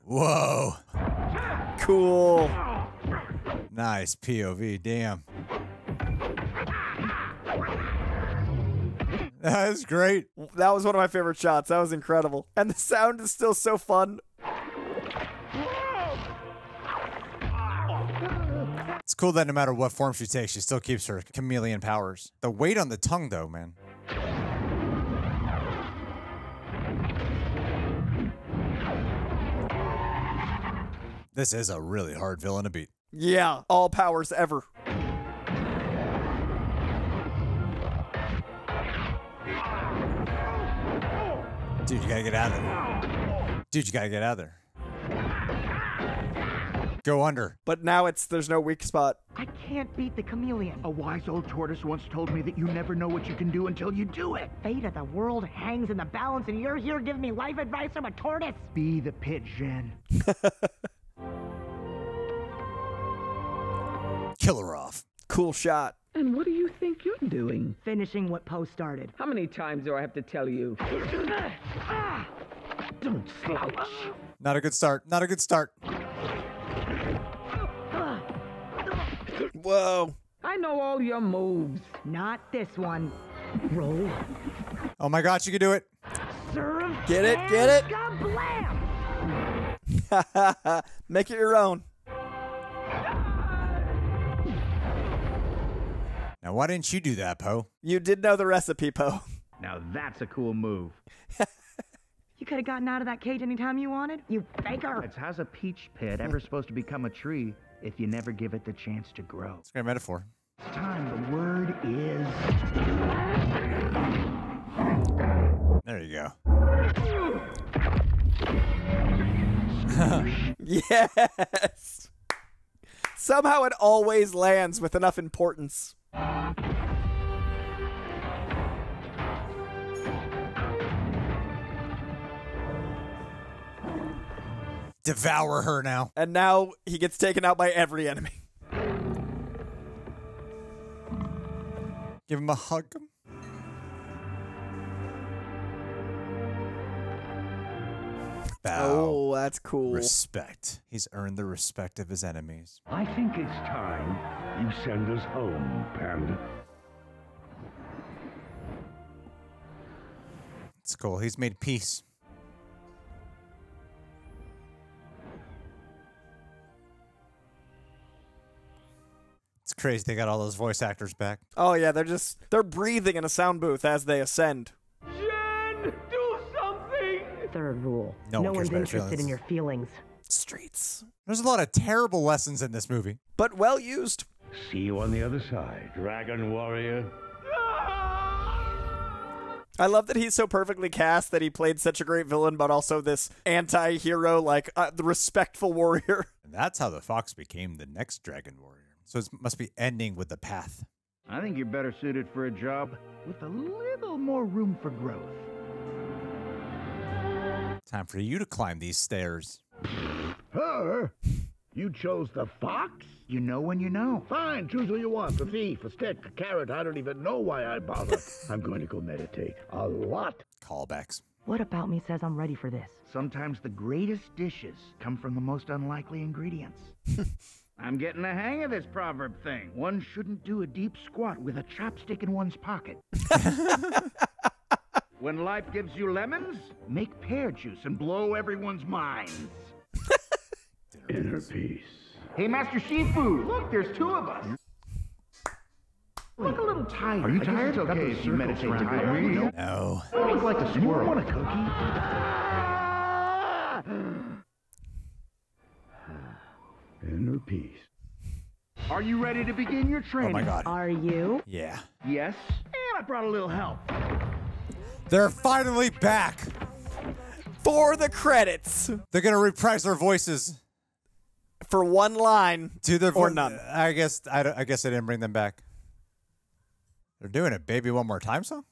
[SPEAKER 1] Whoa.
[SPEAKER 2] Cool.
[SPEAKER 1] Nice POV, damn. That's great.
[SPEAKER 2] That was one of my favorite shots. That was incredible. And the sound is still so fun.
[SPEAKER 1] It's cool that no matter what form she takes, she still keeps her chameleon powers. The weight on the tongue, though, man. This is a really hard villain to beat.
[SPEAKER 2] Yeah, all powers ever.
[SPEAKER 1] Dude, you gotta get out of there. Dude, you gotta get out of there. Go under.
[SPEAKER 2] But now there's no weak spot.
[SPEAKER 8] I can't beat the chameleon.
[SPEAKER 13] A wise old tortoise once told me that you never know what you can do until you do it.
[SPEAKER 8] Fate of the world hangs in the balance, and you're here giving me life advice from a tortoise.
[SPEAKER 13] Be the pit, Zhen.
[SPEAKER 1] Kill her off.
[SPEAKER 2] Cool shot.
[SPEAKER 12] And what do you think you're doing?
[SPEAKER 8] Finishing what Poe started.
[SPEAKER 12] How many times do I have to tell you? Don't slouch.
[SPEAKER 1] Not a good start. Not a good start.
[SPEAKER 2] Whoa.
[SPEAKER 12] I know all your moves.
[SPEAKER 8] Not this one. Roll.
[SPEAKER 1] Oh my gosh, you can do it.
[SPEAKER 8] Master of
[SPEAKER 2] Get it? Get it?
[SPEAKER 8] Kablam!
[SPEAKER 2] Make it your own.
[SPEAKER 1] Now, why didn't you do that, Poe?
[SPEAKER 2] You did know the recipe, Poe.
[SPEAKER 5] Now that's a cool move.
[SPEAKER 8] You could have gotten out of that cage anytime you wanted, you faker.
[SPEAKER 13] It's how's a peach pit ever supposed to become a tree if you never give it the chance to grow?
[SPEAKER 1] It's a great metaphor.
[SPEAKER 13] It's time. The word is...
[SPEAKER 1] There you go.
[SPEAKER 2] Yes. Somehow it always lands with enough importance.
[SPEAKER 1] Devour her now.
[SPEAKER 2] And now he gets taken out by every enemy.
[SPEAKER 1] Give him a hug. Bow.
[SPEAKER 2] Oh, that's cool.
[SPEAKER 1] Respect. He's earned the respect of his enemies.
[SPEAKER 16] I think it's time you send us home, Panda.
[SPEAKER 1] It's cool. He's made peace. It's crazy they got all those voice actors back.
[SPEAKER 2] Oh yeah, they're breathing in a sound booth as they ascend.
[SPEAKER 14] Zhen, do something!
[SPEAKER 8] Third rule.
[SPEAKER 1] No one cares
[SPEAKER 8] one's
[SPEAKER 1] about your
[SPEAKER 8] interested
[SPEAKER 1] feelings.
[SPEAKER 8] in your feelings.
[SPEAKER 2] Streets.
[SPEAKER 1] There's a lot of terrible lessons in this movie.
[SPEAKER 2] But well used.
[SPEAKER 16] See you on the other side, Dragon Warrior.
[SPEAKER 2] I love that he's so perfectly cast that he played such a great villain, but also this anti-hero, like the respectful warrior.
[SPEAKER 1] And that's how the fox became the next Dragon Warrior. So it must be ending with the path.
[SPEAKER 5] I think you're better suited for a job
[SPEAKER 13] With a little more room for growth.
[SPEAKER 1] Time for you to climb these stairs.
[SPEAKER 4] Her? You chose the fox?
[SPEAKER 13] You know when you know.
[SPEAKER 4] Fine, choose who you want. A thief, a stick, a carrot. I don't even know why I bother. I'm going to go meditate. A lot.
[SPEAKER 1] Callbacks.
[SPEAKER 8] What about me says I'm ready for this?
[SPEAKER 13] Sometimes the greatest dishes come from the most unlikely ingredients.
[SPEAKER 5] I'm getting the hang of this proverb thing.
[SPEAKER 13] One shouldn't do a deep squat with a chopstick in one's pocket.
[SPEAKER 5] When life gives you lemons,
[SPEAKER 13] Make pear juice and blow everyone's minds.
[SPEAKER 4] Inner peace.
[SPEAKER 5] hey, Master Shifu, look, there's two of us.
[SPEAKER 13] Look a little tired.
[SPEAKER 5] Are you
[SPEAKER 13] I guess
[SPEAKER 5] tired?
[SPEAKER 13] it's okay
[SPEAKER 5] Okay,
[SPEAKER 13] if you
[SPEAKER 5] circles
[SPEAKER 13] meditate
[SPEAKER 5] around
[SPEAKER 13] together.
[SPEAKER 5] me.
[SPEAKER 1] No.
[SPEAKER 13] Look like a squirrel. Want a cookie?
[SPEAKER 4] Inner peace.
[SPEAKER 5] Are you ready to begin your
[SPEAKER 1] Oh
[SPEAKER 5] training?
[SPEAKER 1] my god.
[SPEAKER 8] Are you?
[SPEAKER 1] Yeah.
[SPEAKER 5] Yes, and I brought a little help.
[SPEAKER 1] They're finally back.
[SPEAKER 2] For the credits.
[SPEAKER 1] They're going to reprise their voices.
[SPEAKER 2] For one line.
[SPEAKER 1] To their
[SPEAKER 2] or none.
[SPEAKER 1] I guess I didn't bring them back. They're doing it, Baby One More Time song?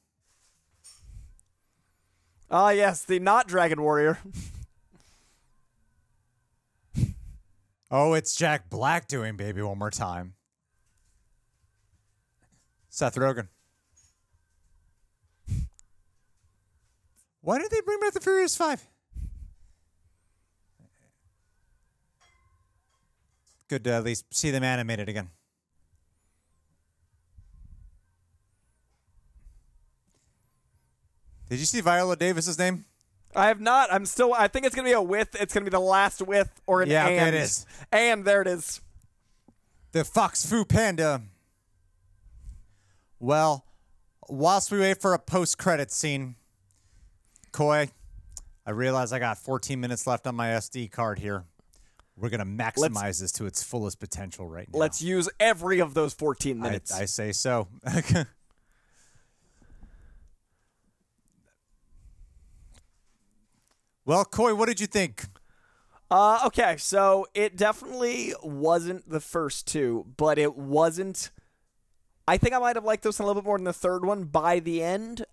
[SPEAKER 2] Ah, yes, the not Dragon Warrior.
[SPEAKER 1] Oh, it's Jack Black doing Baby One More Time. Seth Rogen. Why did they bring back the Furious 5? Good to at least see them animated again. Did you see Viola Davis's name?
[SPEAKER 2] I have not. I think it's going to be a with. It's going to be the last with or an
[SPEAKER 1] Yeah,
[SPEAKER 2] and.
[SPEAKER 1] okay, it is.
[SPEAKER 2] And there it is.
[SPEAKER 1] The Kung Fu Panda. Well, whilst we wait for a post-credit scene, Coy, I realize I got 14 minutes left on my SD card here. We're going to maximize this to its fullest potential right now.
[SPEAKER 2] Let's use every of those 14 minutes.
[SPEAKER 1] I say so. Well, Coy, what did you think?
[SPEAKER 2] Okay, so it definitely wasn't the first two, but it wasn't... I think I might have liked this one a little bit more than the third one by the end.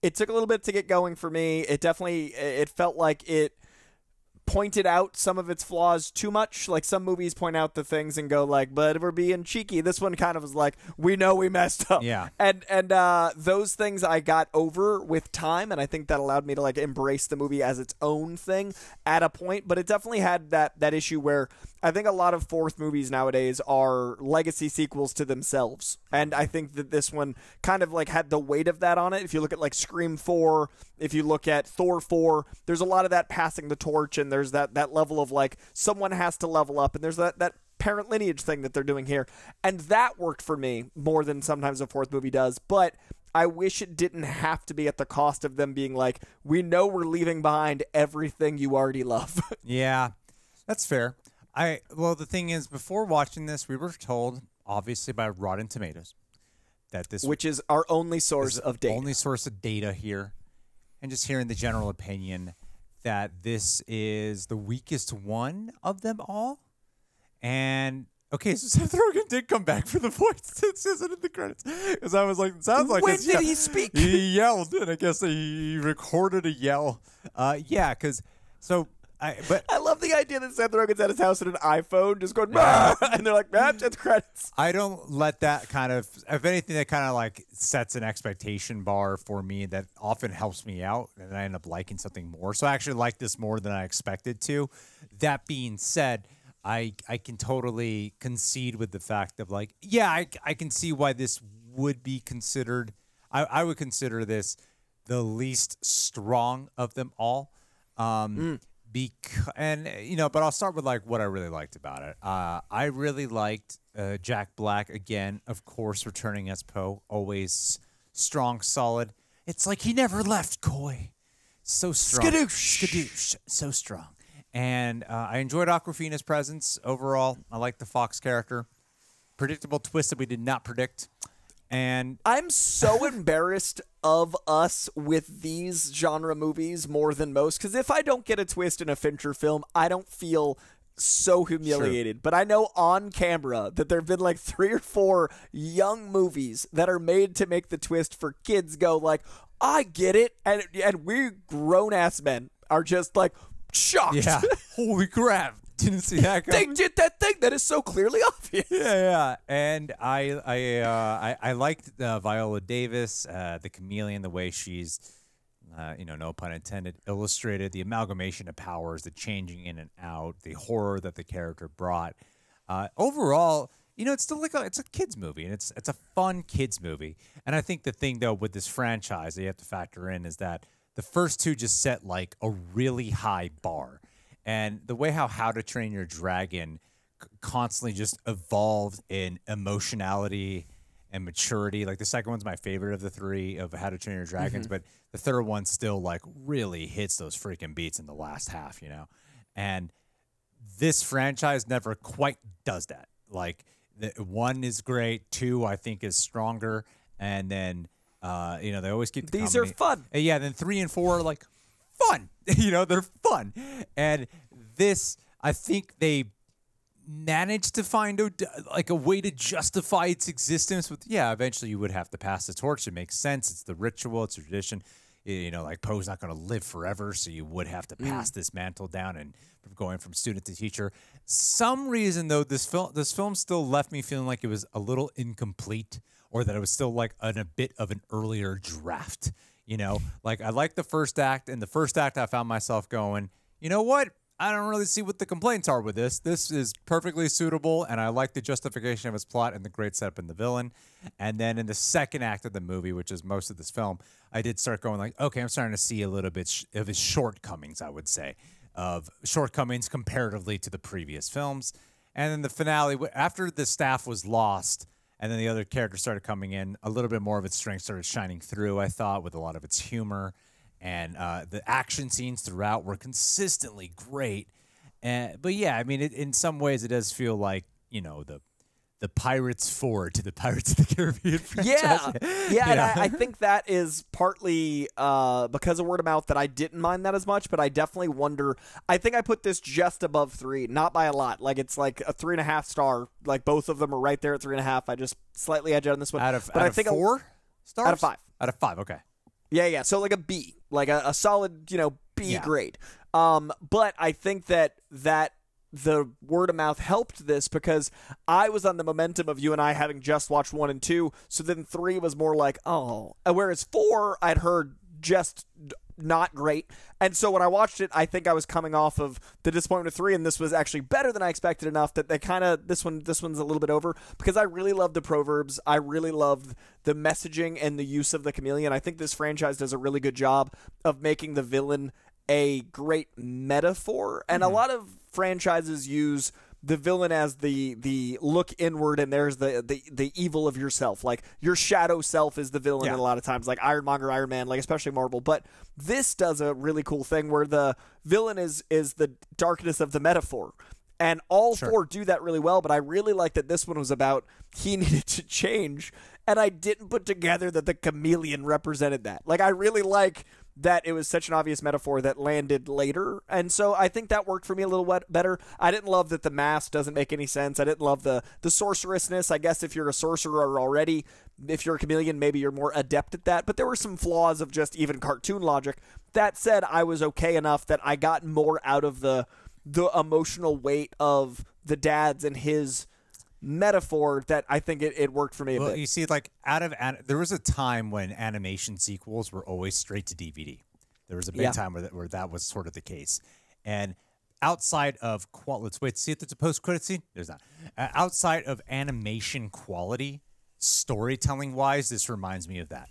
[SPEAKER 2] It took a little bit to get going for me. It felt like it pointed out some of its flaws too much. Like some movies point out the things and go like, but we're being cheeky. This one kind of was like, we know we messed up.
[SPEAKER 1] Yeah.
[SPEAKER 2] And those things I got over with time, and I think that allowed me to like embrace the movie as its own thing at a point. But it definitely had that issue where I think a lot of fourth movies nowadays are legacy sequels to themselves. And I think that this one kind of like had the weight of that on it. If you look at like Scream 4, if you look at Thor 4, there's a lot of that passing the torch, and there's that level of like someone has to level up, and there's that parent lineage thing that they're doing here. And that worked for me more than sometimes a fourth movie does. But I wish it didn't have to be at the cost of them being like, we know we're leaving behind everything you already love.
[SPEAKER 1] Yeah, that's fair. Well, the thing is, before watching this, we were told, obviously by Rotten Tomatoes, that this...
[SPEAKER 2] Which is our only source of data.
[SPEAKER 1] Only source of data here. And just hearing the general opinion that this is the weakest one of them all. And... Okay, so Seth Rogen did come back for the voice. It says it in the credits. Because I was like, it sounds like
[SPEAKER 2] when did he speak?
[SPEAKER 1] He yelled, and I guess he recorded a yell. Yeah, because I
[SPEAKER 2] love the idea that Seth Rogen's at his house in an iPhone, just going, bah! And they're like, at the credits.
[SPEAKER 1] I don't let that kind of, if anything, that kind of like sets an expectation bar for me that often helps me out, and I end up liking something more. So I actually like this more than I expected to. That being said, I can totally concede with the fact of like, yeah, I can see why this would be considered. I would consider this the least strong of them all. And you know, but I'll start with like what I really liked about it. I really liked Jack Black again, of course, returning as Poe. Always strong, solid. It's like he never left, Coy. So strong. Skadoosh. So strong. And I enjoyed Awkwafina's presence overall. I like the Fox character. Predictable twist that we did not predict. And
[SPEAKER 2] I'm so embarrassed of us with these genre movies more than most, because if I don't get a twist in a Fincher film, I don't feel so humiliated. Sure. But I know on camera that there have been like 3 or 4 young movies that are made to make the twist for kids go like, I get it. And we grown-ass men are just like, shocked.
[SPEAKER 1] Yeah. Holy crap. Didn't see that coming.
[SPEAKER 2] They did that thing that is so clearly obvious.
[SPEAKER 1] Yeah. And I liked Viola Davis, the Chameleon, the way she's, no pun intended, illustrated the amalgamation of powers, the changing in and out, the horror that the character brought. Overall, it's still like it's a kids movie, and it's a fun kids movie. And I think the thing though with this franchise that you have to factor in is that the first 2 just set like a really high bar. And the way How to Train Your Dragon constantly just evolved in emotionality and maturity. Like the second one's my favorite of the 3 of How to Train Your Dragons, but the third one still like really hits those freaking beats in the last half, And this franchise never quite does that. Like 1 is great, 2 I think is stronger, and then they always keep the
[SPEAKER 2] These
[SPEAKER 1] comedy.
[SPEAKER 2] are fun.
[SPEAKER 1] And yeah, then 3 and 4 are like fun. They're fun. And this, I think they managed to find a way to justify its existence with, eventually you would have to pass the torch. It makes sense. It's the ritual. It's a tradition. Like Poe's not going to live forever, so you would have to pass this mantle down and going from student to teacher. Some reason, though, this film still left me feeling like it was a little incomplete, or that it was still like a bit of an earlier draft. Like I liked the first act, and the first act I found myself going, you know what? I don't really see what the complaints are with this. This is perfectly suitable, and I like the justification of its plot and the great setup in the villain. And then in the second act of the movie, which is most of this film, I did start going like, okay, I'm starting to see a little bit of his shortcomings, I would say, of shortcomings comparatively to the previous films. And then the finale, after the staff was lost, and then the other characters started coming in, a little bit more of its strength started shining through, I thought, with a lot of its humor. And the action scenes throughout were consistently great. But yeah, I mean, in some ways it does feel like, the Pirates 4 to the Pirates of the Caribbean franchise.
[SPEAKER 2] Yeah, and I think that is partly because of word of mouth that I didn't mind that as much, but I definitely wonder. I think I put this just above 3, not by a lot. Like it's like a 3.5 star. Like both of them are right there at 3.5. I just slightly edge out on this one.
[SPEAKER 1] Out of 4 stars?
[SPEAKER 2] Out of 5.
[SPEAKER 1] Out of 5, okay.
[SPEAKER 2] Yeah. So like a B, like a solid, B grade. But I think that the word of mouth helped this because I was on the momentum of you and I having just watched 1 and 2. So then 3 was more like, oh, whereas 4 I'd heard just not great. And so when I watched it, I think I was coming off of the disappointment of 3, and this was actually better than I expected enough that they kind of this one's a little bit over, because I really love the proverbs. I really love the messaging and the use of the chameleon. I think this franchise does a really good job of making the villain a great metaphor, and a lot of franchises use the villain as the look inward, and there's the evil of yourself. Like, your shadow self is the villain a lot of times, like Ironmonger, Iron Man, like especially Marvel. But this does a really cool thing where the villain is the darkness of the metaphor. And all four do that really well, but I really like that this one was about he needed to change, and I didn't put together that the chameleon represented that. Like, I really like that it was such an obvious metaphor that landed later, and so I think that worked for me a little better. I didn't love that the mask doesn't make any sense. I didn't love the sorcerousness. I guess if you're a sorcerer already, if you're a chameleon, maybe you're more adept at that, but there were some flaws of just even cartoon logic. That said, I was okay enough that I got more out of the emotional weight of the dads and his metaphor that I think it worked for me a bit.
[SPEAKER 1] You see, like, there was a time when animation sequels were always straight to DVD. There was a big time where that was sort of the case. And outside of let's wait to see if there's a post-credit scene. There's not. Outside of animation quality, storytelling-wise, this reminds me of that.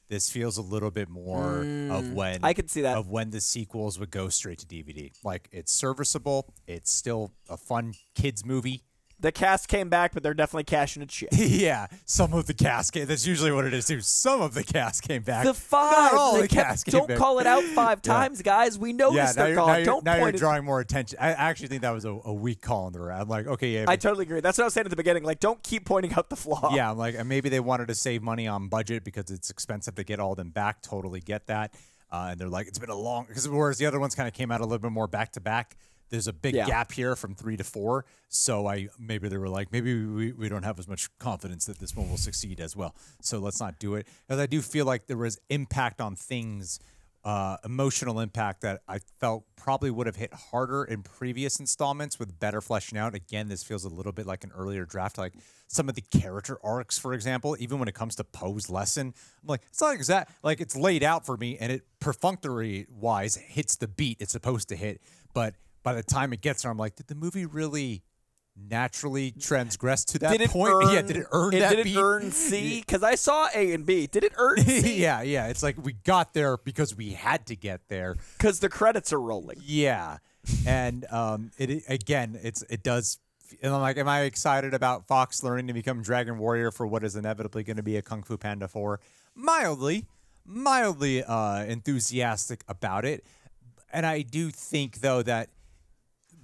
[SPEAKER 1] This feels a little bit more of when
[SPEAKER 2] I could see that,
[SPEAKER 1] of when the sequels would go straight to DVD. Like, it's serviceable. It's still a fun kids movie.
[SPEAKER 2] The cast came back, but they're definitely cashing its shit.
[SPEAKER 1] Yeah, some of the cast came. That's usually what it is, too. Some of the cast came back.
[SPEAKER 2] The 5.
[SPEAKER 1] Not all the cast came
[SPEAKER 2] back. Don't call it out 5 times, guys. We noticed they're gone.
[SPEAKER 1] Now you're drawing more attention. I actually think that was a weak call in the round. I'm like, okay, yeah.
[SPEAKER 2] I totally agree. That's what I was saying at the beginning. Like, don't keep pointing out the flaw.
[SPEAKER 1] Yeah, I'm like, maybe they wanted to save money on budget because it's expensive to get all of them back. Totally get that. And they're like, it's been a long, because whereas the other ones kind of came out a little bit more back to back. There's a big gap here from 3 to 4, so maybe they were like, maybe we don't have as much confidence that this one will succeed as well, so let's not do it. Because I do feel like there was impact on things, emotional impact that I felt probably would have hit harder in previous installments with better fleshing out. Again, this feels a little bit like an earlier draft, like some of the character arcs, for example. Even when it comes to Poe's lesson, I'm like, it's not exact, like, it's laid out for me, and it perfunctory wise hits the beat it's supposed to hit, but by the time it gets there, I'm like, did the movie really naturally transgress to that point? Did it earn that beat?
[SPEAKER 2] Did it earn C? Because I saw A and B. Did it earn C?
[SPEAKER 1] Yeah. It's like we got there because we had to get there.
[SPEAKER 2] Because the credits are rolling.
[SPEAKER 1] Yeah. And it does. And I'm like, am I excited about Fox learning to become Dragon Warrior for what is inevitably going to be a Kung Fu Panda 4? Mildly enthusiastic about it. And I do think, though, that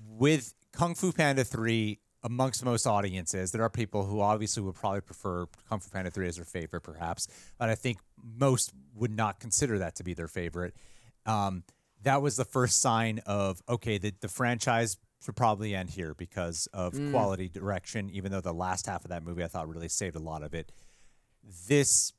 [SPEAKER 1] with Kung Fu Panda 3, amongst most audiences, there are people who obviously would probably prefer Kung Fu Panda 3 as their favorite, perhaps. But I think most would not consider that to be their favorite. That was the first sign of, okay, the franchise should probably end here because of quality direction, even though the last half of that movie I thought really saved a lot of it. This,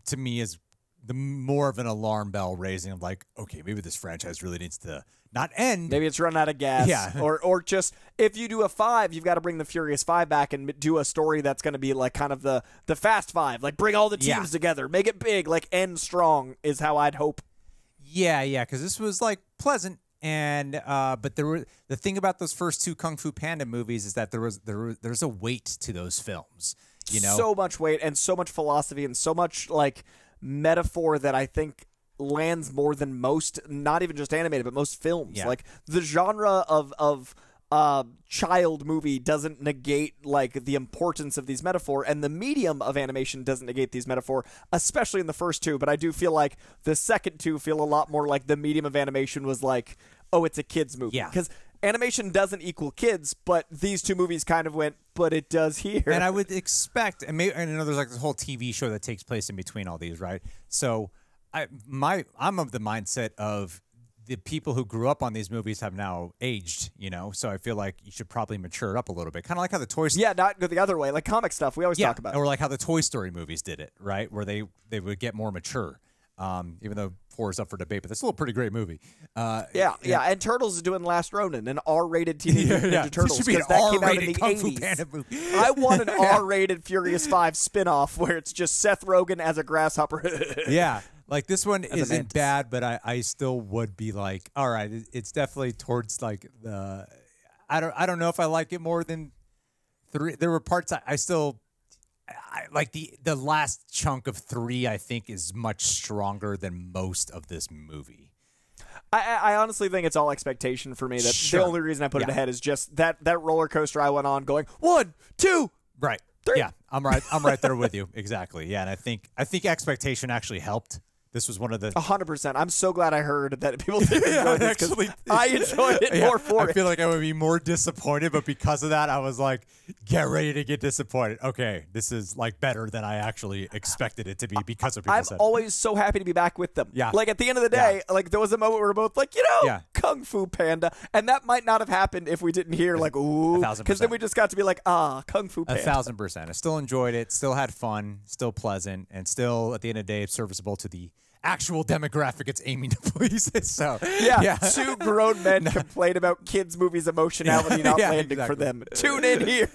[SPEAKER 1] to me, is the more of an alarm bell raising of like, okay, maybe this franchise really needs to not end.
[SPEAKER 2] Maybe it's run out of gas.
[SPEAKER 1] Yeah.
[SPEAKER 2] Or just, if you do a 5, you've got to bring the Furious 5 back and do a story that's going to be like kind of the Fast 5. Like, bring all the teams together. Make it big. Like, end strong is how I'd hope.
[SPEAKER 1] Yeah, because this was like pleasant. And but the thing about those first 2 Kung Fu Panda movies is that there's a weight to those films. You know,
[SPEAKER 2] so much weight and so much philosophy and so much like metaphor that I think lands more than most, not even just animated, but most films.
[SPEAKER 1] Yeah.
[SPEAKER 2] Like, the genre of child movie doesn't negate like the importance of these metaphor, and the medium of animation doesn't negate these metaphor, especially in the first 2. But I do feel like the second 2 feel a lot more like the medium of animation was like, oh, it's a kids movie.
[SPEAKER 1] Yeah.
[SPEAKER 2] Because animation doesn't equal kids, but these 2 movies kind of went, but it does here.
[SPEAKER 1] And I would expect, and maybe, I know there's like this whole TV show that takes place in between all these, right? So I'm of the mindset of the people who grew up on these movies have now aged, you know? So I feel like you should probably mature up a little bit. Kind of like how the Toy Story...
[SPEAKER 2] Yeah, not go the other way. Like comic stuff, we always talk about.
[SPEAKER 1] Or like how the Toy Story movies did it, right? Where they would get more mature. Even though 4 is up for debate, but that's still a pretty great movie.
[SPEAKER 2] And Turtles is doing Last Ronin, an R-rated TV Ninja Turtles.
[SPEAKER 1] It should be an
[SPEAKER 2] that came out in
[SPEAKER 1] R-rated
[SPEAKER 2] the
[SPEAKER 1] Kung Fu
[SPEAKER 2] 80s.
[SPEAKER 1] Panda movie.
[SPEAKER 2] I want an R-rated Furious 5 spinoff where it's just Seth Rogen as a grasshopper.
[SPEAKER 1] Like this one
[SPEAKER 2] As a
[SPEAKER 1] isn't
[SPEAKER 2] Mantis.
[SPEAKER 1] bad, but I still would be like, all right, it's definitely towards like the. I don't know if I like it more than 3. There were parts I still. Like the last chunk of 3, I think, is much stronger than most of this movie.
[SPEAKER 2] I honestly think it's all expectation for me. That
[SPEAKER 1] Sure.
[SPEAKER 2] the only reason I put it ahead is just that roller coaster I went on, going 1, 2,
[SPEAKER 1] right,
[SPEAKER 2] 3.
[SPEAKER 1] Yeah, I'm right there with you. Exactly. Yeah, and I think expectation actually helped. This was one of the
[SPEAKER 2] 100%. I'm so glad I heard that people didn't enjoy this because I enjoyed it more for
[SPEAKER 1] I
[SPEAKER 2] it.
[SPEAKER 1] feel like I would be more disappointed, but because of that, I was like, get ready to get disappointed. Okay, this is like better than I actually expected it to be because of people
[SPEAKER 2] I'm
[SPEAKER 1] said.
[SPEAKER 2] always so happy to be back with them.
[SPEAKER 1] Yeah.
[SPEAKER 2] Like at the end of the day, like there was a moment where we're both like, Kung Fu Panda, and that might not have happened if we didn't hear like, ooh,
[SPEAKER 1] 1,000%.
[SPEAKER 2] because then we just got to be like, Kung Fu Panda.
[SPEAKER 1] 1,000%. I still enjoyed it, still had fun, still pleasant, and still at the end of the day, serviceable to the actual demographic it's aiming to please. So
[SPEAKER 2] Yeah, 2 grown men complain about kids' movies' emotionality not landing for them. Tune in here.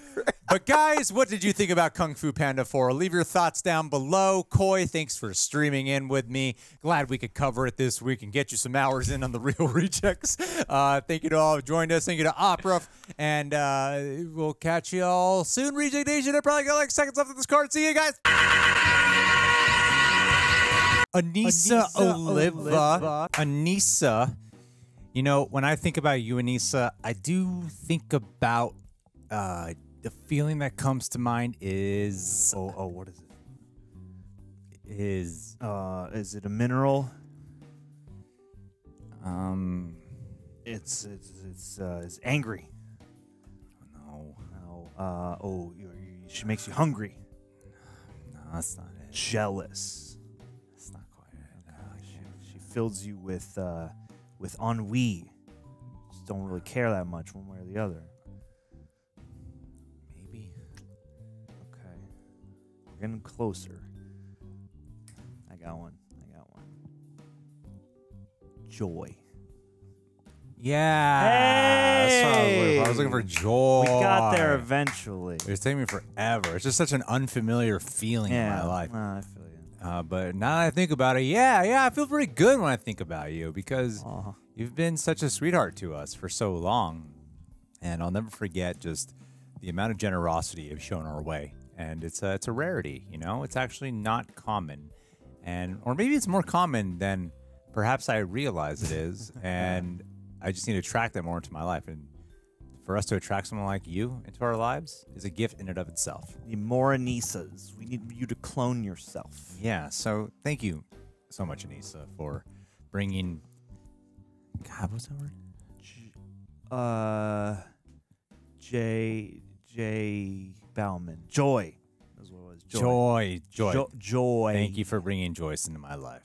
[SPEAKER 1] But guys, what did you think about Kung Fu Panda 4? Leave your thoughts down below. Coy, thanks for streaming in with me. Glad we could cover it this week and get you some hours in on the Real Rejects. Thank you to all who joined us. Thank you to Opera. And we'll catch you all soon. Reject Nation, I probably got like seconds left of this card. See you guys. Anissa Oliva. Anissa, you know, when I think about you, Anissa, I do think about the feeling that comes to mind is
[SPEAKER 18] what is it? Is it a mineral? It's angry. No. She makes you hungry.
[SPEAKER 1] No, that's not it.
[SPEAKER 18] Jealous. She fills you with ennui. Just don't really care that much one way or the other.
[SPEAKER 1] Maybe.
[SPEAKER 18] Okay. We're getting closer. I got one. Joy.
[SPEAKER 1] Yeah. That's what I was looking for. Joy.
[SPEAKER 18] We got there eventually.
[SPEAKER 1] It's taking me forever. It's just such an unfamiliar feeling in my life.
[SPEAKER 18] I feel you.
[SPEAKER 1] But now that I think about it, I feel pretty good when I think about you because you've been such a sweetheart to us for so long. And I'll never forget just the amount of generosity you've shown our way. And it's a rarity, you know? It's actually not common. Or maybe it's more common than perhaps I realize it is. And I just need to attract that more into my life. And for us to attract someone like you into our lives is a gift in and of itself.
[SPEAKER 18] We need more Anissas. We need you to clone yourself.
[SPEAKER 1] Yeah, so thank you so much, Anissa, for bringing... God, what's that word?
[SPEAKER 18] J. Bauman. Joy. That's what it was.
[SPEAKER 1] Joy.
[SPEAKER 18] Joy.
[SPEAKER 1] Thank you for bringing Joyce into my life.